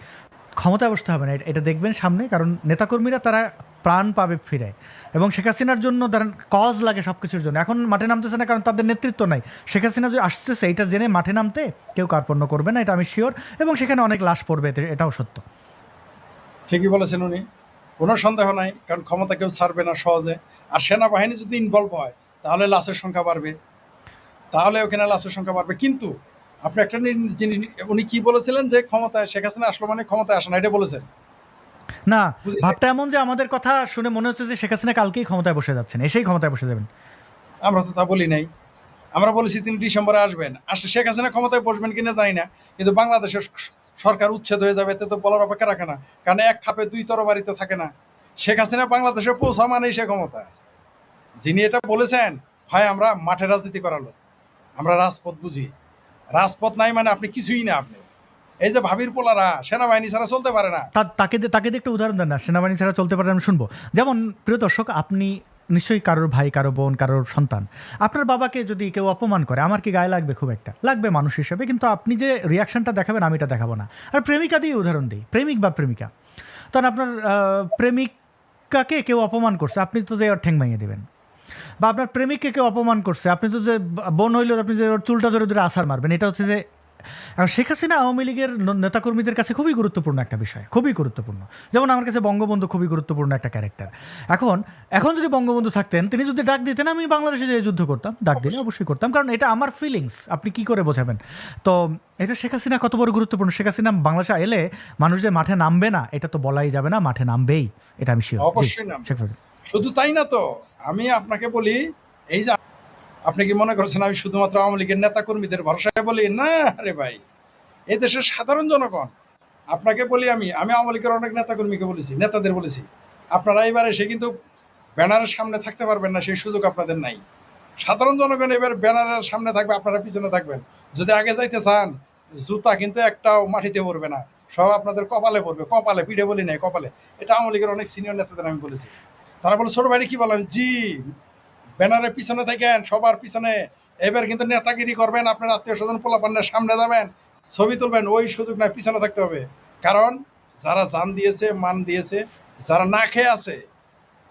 ক্ষমতায় বসতে হবে না, এটা দেখবেন সামনে, কারণ নেতাকর্মীরা তারা প্রাণ পাবে ফিরে, এবং শেখ হাসিনার জন্য ধরেন কজ লাগে সব কিছুর জন্য। এখন মাঠে নামতেছে না কারণ তাদের নেতৃত্ব নাই। শেখ হাসিনা যে আসতেছে এটা জেনে মাঠে নামতে কেউ কার্পণ্য করবে না, এটা আমি শিওর, এবং সেখানে অনেক লাশ পড়বে, এটাও সত্য। ঠিকই বলেছেন উনি, কোনো সন্দেহ নাই, কারণ ক্ষমতা কেউ ছাড়বে না সহজে। আর সেনাবাহিনী যদি ইনভলভ হয় তাহলে লাশের সংখ্যা বাড়বে, তাহলে ওখানে লাশের সংখ্যা বাড়বে। কিন্তু আপনি একটা জিনিস, উনি কি বলেছিলেন যে ক্ষমতায় শেখ হাসিনা আসলো মানে ক্ষমতায় আসে না, এটা বলেছেন না, বুঝলি? ভাবটা এমন যে আমাদের কথা শুনে মনে হচ্ছে যে শেখ হাসিনা কালকেই ক্ষমতায় বসে যাচ্ছেন, এসেই ক্ষমতায় বসে যাবেন। আমরা তো তা বলি নাই, আমরা বলেছি তিনি ডিসেম্বরে আসবেন, আসলে শেখ হাসিনা ক্ষমতায় বসবেন কিনা জানি না, কিন্তু বাংলাদেশের সরকার উচ্ছেদ হয়ে যাবে, এতে তো বলার অপেক্ষা রাখে না, কারণ এক খাপে দুই তরবারি তো থাকে না। শেখ হাসিনা বাংলাদেশে পৌঁছা মানেই সে ক্ষমতা। যিনি এটা বলেছেন, হয় আমরা মাঠে রাজনীতি করালো, আমরা রাজপথ বুঝি, রাজপথ নাই মানে আপনি কিছুই না। আপনি এই যে ভাবির পোলারা সেনাবাহিনী ছাড়া চলতে পারে না। তাকে দিয়ে একটা উদাহরণ দেন না, সেনাবাহিনী ছাড়া চলতে পারে, আমি শুনবো। যেমন প্রিয় দর্শক, আপনি নিশ্চয়ই কারোর ভাই, কারো বোন, কারোর সন্তান, আপনার বাবাকে যদি কেউ অপমান করে, আমার কি গায়ে লাগবে? খুব একটা লাগবে মানুষ হিসেবে, কিন্তু আপনি যে রিয়াকশনটা দেখাবেন আমি এটা দেখাবো না। আর প্রেমিকা দিয়ে উদাহরণ দিই, প্রেমিক বা প্রেমিকা, তখন আপনার প্রেমিকাকে কেউ অপমান করছে, আপনি তো যে ওর ঠ্যাং ভেঙে দেবেন। বা আপনার প্রেমিককে কেউ অপমান করছে, আপনি তো যে বোন হইলেও আপনি যে ওর চুলটা ধরে ধরে আছাড় মারবেন। এটা হচ্ছে যে এখন শেখ হাসিনা আওয়ামী লীগের নেতাকর্মীদের কাছে খুবই গুরুত্বপূর্ণ একটা বিষয়, খুবই গুরুত্বপূর্ণ। যেমন আমার কাছে বঙ্গবন্ধু খুবই গুরুত্বপূর্ণ একটা ক্যারেক্টার। এখন যদি বঙ্গবন্ধু থাকতেন, তিনি যদি ডাক দিতেন, আমি বাংলাদেশে যে যুদ্ধ করতাম, ডাক দিলে অবশ্যই করতাম, কারণ এটা আমার ফিলিংস, আপনি কি করে বোঝাবেন? তো এটা শেখ হাসিনা কত বড় গুরুত্বপূর্ণ। শেখ হাসিনা বাংলাদেশে এলে মানুষ যে মাঠে নামবে না এটা তো বলাই যাবে না, মাঠে নামবেই, এটা আমি শিওর। অবশ্যই নাম। শুধু তাই না তো, আমি আপনাকে বলি, এই যে আপনি কি মনে করছেন আমি শুধুমাত্র আওয়ামী লীগের নেতা কর্মীদের ভরসায় বলি? না রে ভাই, এই দেশের সাধারণ জনগণ, আপনাকে বলি, আমি আওয়ামী লীগের অনেক নেতা কর্মীকে বলেছি, নেতাদের বলেছি, আপনারা এবার এসে কিন্তু ব্যানারের সামনে থাকতে পারবেন না, সেই সুযোগ আপনাদের নাই। সাধারণ জনগণ এবার ব্যানারের সামনে থাকবে, আপনারা পিছনে থাকবেন। যদি আগে যাইতে চান, জুতা কিন্তু একটাও মাটিতে পড়বে না, সব আপনাদের কপালে পড়বে, কপালে, পিঠে বলি নাই, কপালে। এটা আওয়ামী লীগের অনেক সিনিয়র নেতাদের আমি বলেছি। তারা বলে, ছোট ভাই কি বলেন? জি, ব্যানারের পিছনে থাকেন, সবার পিছনে। এবার কিন্তু নেতাগিরি করবেন, আপনার আত্মীয় স্বজন পোলাপান্নের সামনে যাবেন, ছবি তুলবেন, ওই সুযোগ নয়, পিছনে থাকতে হবে। কারণ যারা জান দিয়েছে, মান দিয়েছে, যারা না খেয়ে আছে,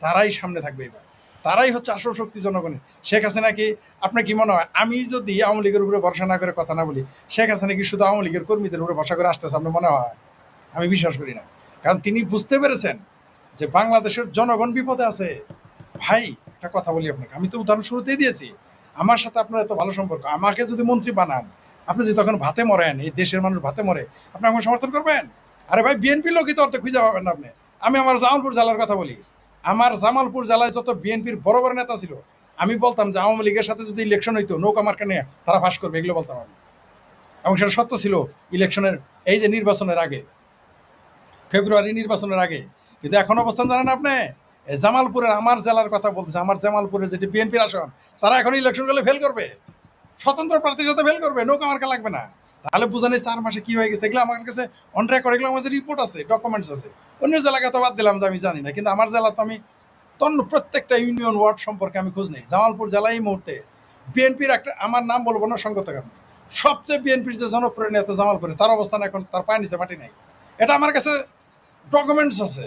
তারাই সামনে থাকবে এবার, তারাই হচ্ছে আসল শক্তি জনগণের। শেখ হাসিনা কি, আপনার কি মনে হয় আমি যদি আওয়ামী লীগের উপরে ভরসা না করে কথা না বলি, শেখ হাসিনা কি শুধু আওয়ামী লীগের কর্মীদের উপরে ভরসা করে আসতেছে আপনার মনে হয়? আমি বিশ্বাস করি না। কারণ তিনি বুঝতে পেরেছেন যে বাংলাদেশের জনগণ বিপদে আছে। ভাই একটা কথা বলি আপনাকে, আমি তো উদাহরণ শুরুতেই দিয়েছি, আমার সাথে আপনার এত ভালো সম্পর্ক, আমাকে যদি মন্ত্রী বানান, আপনি যদি তখন ভাতে মরেন, এই দেশের মানুষ ভাতে মরে, আপনি আমাকে সমর্থন করবেন? আরে ভাই, বিএনপি লোকই তো অর্থে খুঁজে পাবেন না আপনি। আমি আমার জামালপুর জেলার কথা বলি, আমার জামালপুর জেলায় যত বিএনপির বড় বড় নেতা ছিল, আমি বলতাম যে আওয়ামী লীগের সাথে যদি ইলেকশন হইতো, নৌকা মার্কা নিয়ে তারা ফাঁস করবে, এগুলো বলতাম আমি। এবং সেটা সত্য ছিল ইলেকশনের, এই যে নির্বাচনের আগে, ফেব্রুয়ারি নির্বাচনের আগে। কিন্তু এখন অবস্থান জানেন আপনি, জামালপুরের, আমার জেলার কথা বলতেছে, আমার জামালপুরের যেটি বিএনপির আসন, তারা এখন ইলেকশন করলে ফেল করবে, স্বতন্ত্র প্রার্থীর সাথে ফেল করবে, নৌকা মার্কা লাগবে না। তাহলে বুঝানি 4 মাসে কি হয়ে গেছে, এগুলো আমার কাছে অন রেকর্ড, এগুলো আমার কাছে রিপোর্ট আছে, ডকুমেন্টস আছে। অন্য জেলাকে তো বাদ দিলাম যে আমি জানি না, কিন্তু আমার জেলা তো আমি প্রত্যেকটা ইউনিয়ন ওয়ার্ড সম্পর্কে আমি খোঁজ নেই। জামালপুর জেলায় এই মুহূর্তে বিএনপির একটা, আমার নাম বলবো না সঙ্গত কারণে, সবচেয়ে বিএনপির যে জনপ্রিয় নেতা জামালপুরে, তার অবস্থান এখন তার পায়ের নিচে মাটি নাই। এটা আমার কাছে ডকুমেন্টস আছে,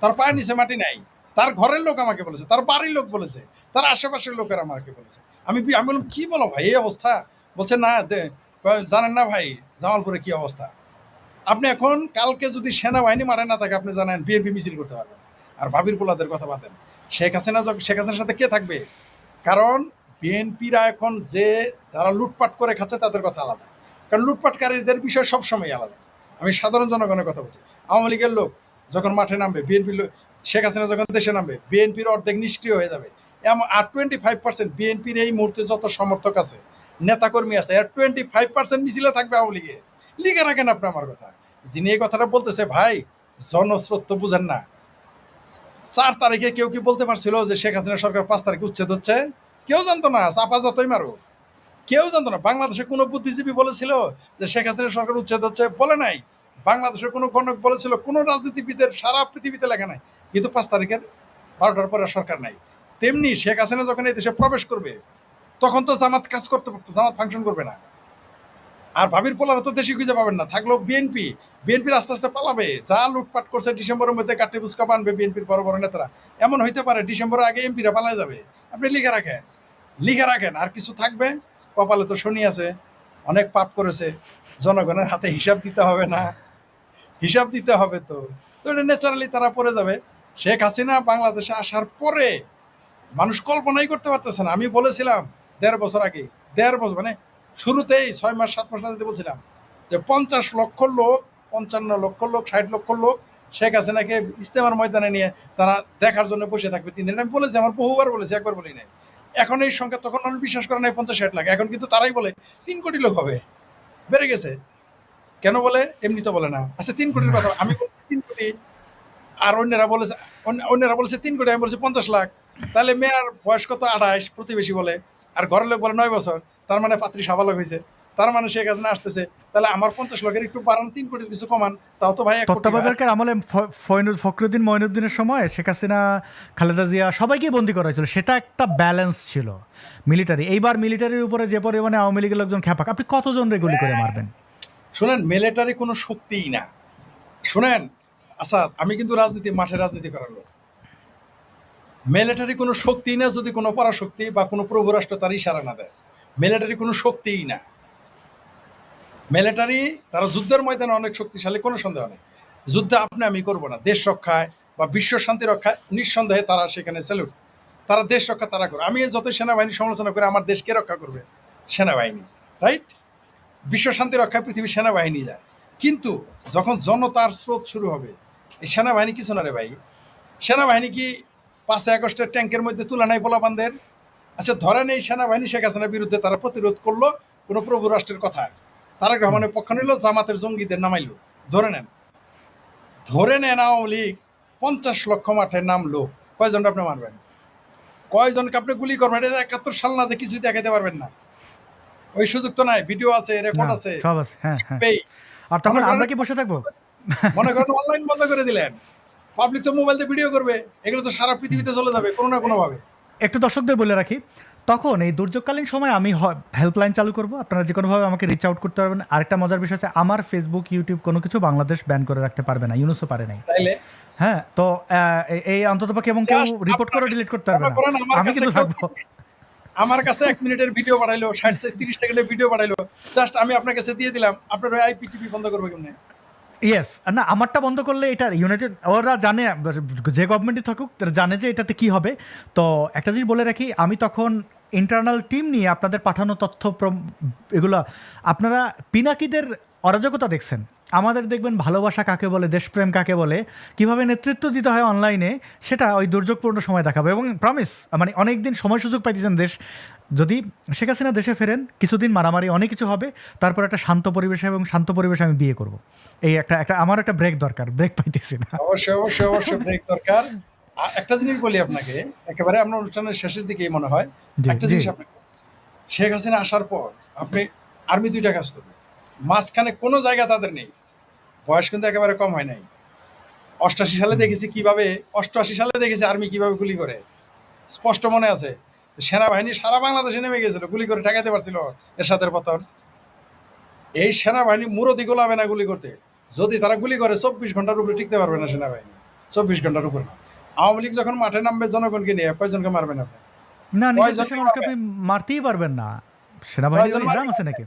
তার পায়ের নিচে মাটি নাই। তার ঘরের লোক আমাকে বলেছে, তার বাড়ির লোক বলেছে, তার আশেপাশের লোকের আমাকে বলেছে। আমি বললাম কি বলো ভাই এই অবস্থা? বলছে না জানেন না ভাই জামালপুরে কি অবস্থা। আপনি এখন কালকে যদি সেনাবাহিনী মাঠে না থাকে আপনি জানেন বিএনপি মিছিল করতে পারবেন না। আর ভাবির পোলাদের কথা বাদেন, শেখ হাসিনার সাথে কে থাকবে? কারণ বিএনপিরা এখন যে যারা লুটপাট করে খাচ্ছে তাদের কথা আলাদা, কারণ লুটপাটকারীদের বিষয় সবসময় আলাদা। আমি সাধারণ জনগণের কথা বলছি। আওয়ামী লীগের লোক যখন মাঠে নামবে, বিএনপির শেখ হাসিনা যখন দেশে নামবে, বিএনপির অর্ধেক নিষ্ক্রিয় হয়ে যাবে। এমন আর 25% বিএনপির এই মুহূর্তে যত সমর্থক আছে, নেতাকর্মী আছে, আর 25% মিছিলে থাকবে আওয়ামী লীগের। লিখে রাখেন আপনি আমার কথা। যিনি এই কথাটা বলতেছে, ভাই জনস্রোত তো বুঝেন না। 4 তারিখে কেউ কি বলতে পারছিল যে শেখ হাসিনা সরকার 5 তারিখে উচ্ছেদ হচ্ছে? কেউ জানতো না, চাপা যতই মারো কেউ জানতো না। বাংলাদেশের কোনো বুদ্ধিজীবী বলেছিল যে শেখ হাসিনা সরকার উচ্ছেদ হচ্ছে? বলে নাই। বাংলাদেশের কোনো গণক বলেছিল? কোনো রাজনীতিবিদের সারা পৃথিবীতে লেখা নাই। কিন্তু 5 তারিখের 12টার পরে সরকার নাই। তেমনি শেখ হাসিনা যখন এই দেশে প্রবেশ করবে তখন তো জামাত জামাত ফাংশন করবে না। আর ভাবির পোলারা তো দেশে খুঁজে পাবেন না, থাকলো বিএনপির আস্তে আস্তে পালাবে। যা লুটপাট করছে ডিসেম্বরের মধ্যে কাটে বুচকা বানবে বিএনপির বড় বড় নেতারা। এমন হইতে পারে ডিসেম্বরের আগে এমপিরা পালায় যাবে। আপনি লিখে রাখেন। আর কিছু থাকবে, কপালে তো শনি আছে, অনেক পাপ করেছে, জনগণের হাতে হিসাব দিতে হবে না? হিসাব দিতে হবে তো। তো এটা ন্যাচারালি তারা পড়ে যাবে। শেখ হাসিনা বাংলাদেশে আসার পরে মানুষ কল্পনাই করতে পারতেছে না। আমি বলেছিলাম 1.5 বছর আগে, 1.5 বছর মানে শুরুতেই 6 মাস 7 মাস আগে বলছিলাম যে 50 লক্ষ লোক, 55 লক্ষ লোক, 60 লক্ষ লোক শেখ হাসিনাকে ইস্তেমার ময়দানে নিয়ে তারা দেখার জন্য বসে থাকবে 3 দিন। আমি বলেছি, আমার বহুবার বলেছি, একবার বলি নাই। এখন এই সংখ্যা, তখন মানুষ বিশ্বাস করে নাই 50-60 লাখ, এখন কিন্তু তারাই বলে 3 কোটি লোক হবে। বেড়ে গেছে। কেন বলে? এমনি তো বলে না। আচ্ছা 3 কোটির কথা আমি বলছি 3 কোটি, আর অন্যরা বলেছে 3 কোটি, আমি বলছি 50 লাখ। তাহলে মেয়ার বয়স কত? 28, প্রতিবেশী বলে। আর ঘরের লোক বলে 9 বছর। তার মানে পাত্রী সাবালক হয়েছে। তার মানে শেখ হাসিনা আসতেছে। তাহলে আমার 50 লাখের একটু বাড়ান, 3 কোটির কিছু কমান, তাও তো ভাই 1 কোটি। তত্ত্বাবধায়কের আমলে ফখরুদ্দিন মঈনুদ্দিনের সময় শেখ হাসিনা, খালেদা জিয়া সবাইকে বন্দী করা হয়েছিল। সেটা একটা ব্যালেন্স ছিল মিলিটারি। এইবার মিলিটারির উপরে যে পরিমাণে আওয়ামী লীগের লোকজন খ্যাপাক, আপনি কতজন গুলি করে মারবেন? শোনেন, মিলিটারি কোনো শক্তিই না। শোনেন আচ্ছা, আমি কিন্তু মাঠে রাজনীতি করার লোক। মিলিটারি কোনো শক্তিই না যদি কোনো পরাশক্তি বা কোনো প্রভু রাষ্ট্র তার ইশারা না দেয়। মিলিটারি কোনো শক্তিই না। মিলিটারি তারা যুদ্ধের ময়দানে অনেক শক্তিশালী, কোনো সন্দেহ নেই। যুদ্ধ আপনি আমি করবো না, দেশ রক্ষায় বা বিশ্ব শান্তি রক্ষায় নিঃসন্দেহে তারা সেখানে স্যালুট। তারা দেশ রক্ষা তারা করে। আমি যতই সেনাবাহিনী সমালোচনা করে, আমার দেশকে রক্ষা করবে সেনাবাহিনী, রাইট? বিশ্ব শান্তি রক্ষায় পৃথিবীর সেনাবাহিনী যায়। কিন্তু যখন জনতার স্রোত শুরু হবে, এই সেনাবাহিনী কিছু না রে ভাই। সেনাবাহিনী কি 5 আগস্টের ট্যাঙ্কের মধ্যে তুলে নাই পোলাপানদের? আচ্ছা ধরেন এই সেনাবাহিনী শেখ হাসিনার বিরুদ্ধে তারা প্রতিরোধ করলো কোনো প্রভু রাষ্ট্রের কথায়, তারেক রহমানের পক্ষ নিল, জামাতের জঙ্গিদের নামাইলো। ধরে নেন আওয়ামী লীগ 50 লক্ষ মাঠে নামলো, কয়জনটা আপনি মারবেন? কয়জনকে আপনি গুলি করবেন? এটা 71 সাল না যে কিছুই দেখাতে পারবেন না। ওই সুযোগ তো নাই। ভিডিও আছে, রেকর্ড না, আছে। সব আছে। হ্যাঁ, হ্যাঁ। পেই আর তখন মনে করেন আমরা কি বসে থাকবো? মনে করেন অনলাইন বন্ধ করে দিলেন, পাবলিক তো মোবাইল দিয়ে ভিডিও করবে, এগুলো তো সারা পৃথিবীতে চলে যাবে কোনো না কোনো ভাবে। একটু দর্শকদের বলে রাখি, তখন এই দুর্যোগকালীন সময় আমি হেল্পলাইন চালু করব, আপনারা যে কোনোভাবে আমাকে রিচ আউট করতে পারবেন। আরেকটা মজার বিষয় হচ্ছে, আমার ফেসবুক, ইউটিউব কোনো কিছু বাংলাদেশ ব্যান করে রাখতে পারবে না, ইউনুসও পারে নাই। তাইলে হ্যাঁ, তো এই অন্ততপক্ষে এবং কেউ রিপোর্ট করে ডিলিট করতে পারবে না, আমি কিন্তু থাকবো। আমার কাছে 1 মিনিটের ভিডিও পাঠাইলো, 30 সেকেন্ডের ভিডিও পাঠাইলো, জাস্ট আমি আপনার কাছে দিয়ে দিলাম, আপনার ওই আইপিটিভি বন্ধ করবে কেমনে? ইয়েস, না আমারটা বন্ধ করলে এটা ইউনাইটেড, ওরা জানে, যে গভর্নমেন্টই থাকুক তারা জানে যে এটাতে কি হবে। তো একটা জিনিস বলে রাখি, আমি তখন ইন্টারনাল টিম নিয়ে আপনাদের পাঠানো তথ্য এগুলো, আপনারা পিনাকিদের অরাজকতা দেখছেন, আমাদের দেখবেন ভালোবাসা কাকে বলে, দেশপ্রেম কাকে বলে, কিভাবে নেতৃত্ব দিতে হয় অনলাইনে, সেটা ওই দুর্যোগপূর্ণ সময় দেখাবো। এবং প্রমিস, মানে অনেক দিন সময় সুযোগ পাইতেছেন দেশ, যদি শেখ হাসিনা দেশে ফেরেন, কিছুদিন মারামারি অনেক কিছু হবে, তারপর একটা শান্ত পরিবেশে, এবং শান্ত পরিবেশে আমি বিয়ে করব। এই একটা আমার একটা ব্রেক দরকার, ব্রেক পাইতেছি না। অবশ্যই ব্রেক দরকার। একটা জিনিস বলি আপনাকে, একেবারে আপনার অনুষ্ঠানের শেষের দিকেই মনে হয় একটা জিনিস আপনাকে, শেখ হাসিনা আসার পর আপনি আর্মি 2টা কাজ করবে, মাঝখানে কোনো জায়গা তাদের নেই। বয়স কিন্তু একেবারে কম হয় নাই। 88 সালে দেখেছি কিভাবে, 88 সালে দেখেছি আর্মি কিভাবে গুলি করে, স্পষ্ট মনে আছে। সেনাবাহিনী সারা বাংলাদেশে নেমে গেছিল, গুলি করে ঠেকাতে পারছিল এরশাদের পতন। এই সেনাবাহিনী মুরদি গোলাবে না গুলি করতে। যদি তারা গুলি করে 24 ঘন্টার উপরে টিকতে পারবে না সেনাবাহিনী, 24 ঘন্টার উপরে না। আওয়ামী লীগ যখন মাঠে নামবে জনগণকে নিয়ে, কয়জনকে মারবেন আপনি? না, নিজের দেশের মানুষকে আপনি মারতেই পারবেন না। সেনাবাহিনী নিজাম আছে নাকি?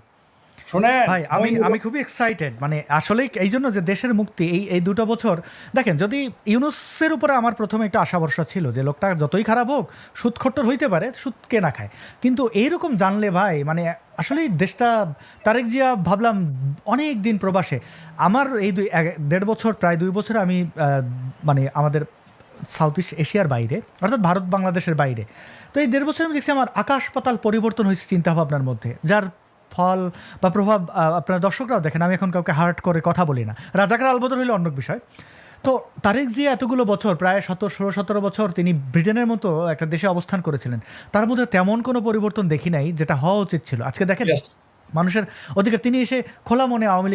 শোনেন ভাই আমি খুবই এক্সাইটেড, মানে আসলে এই জন্য যে দেশের মুক্তি এই দুটো বছর দেখেন, যদি ইউনুসের উপরে আমার প্রথমে একটা আশা ভরসা ছিল যে লোকটা যতই খারাপ হোক সুদখোট্টর হইতে পারে, সুদ কে না খায়, কিন্তু এইরকম জানলে ভাই মানে আসলেই দেশটা, তারেক জিয়া ভাবলাম অনেক দিন প্রবাসে, আমার এই 1.5 বছর প্রায় 2 বছর আমি মানে আমাদের সাউথ ইস্ট এশিয়ার বাইরে, অর্থাৎ ভারত বাংলাদেশের বাইরে। তো এই 1.5 বছর আমি দেখছি আমার আকাশ পাতাল পরিবর্তন হয়েছে চিন্তাভাবনার মধ্যে, যার ফল বা প্রভাব আপনার দর্শকরাও দেখেন। আমি এখন কাউকে হার্ট করে কথা বলি না, রাজাকার আলবদর হইলে অন্য বিষয়। তো তারেক জিয়া এতগুলো বছর, প্রায় 16-17 বছর তিনি ব্রিটেনের মতো একটা দেশে অবস্থান করেছিলেন, তার মধ্যে তেমন কোনো পরিবর্তন দেখি নাই যেটা হওয়া উচিত ছিল। আজকে দেখেন Yes. মানুষের অধিকার, তিনি এসে খোলা মনে আওয়ামী লীগ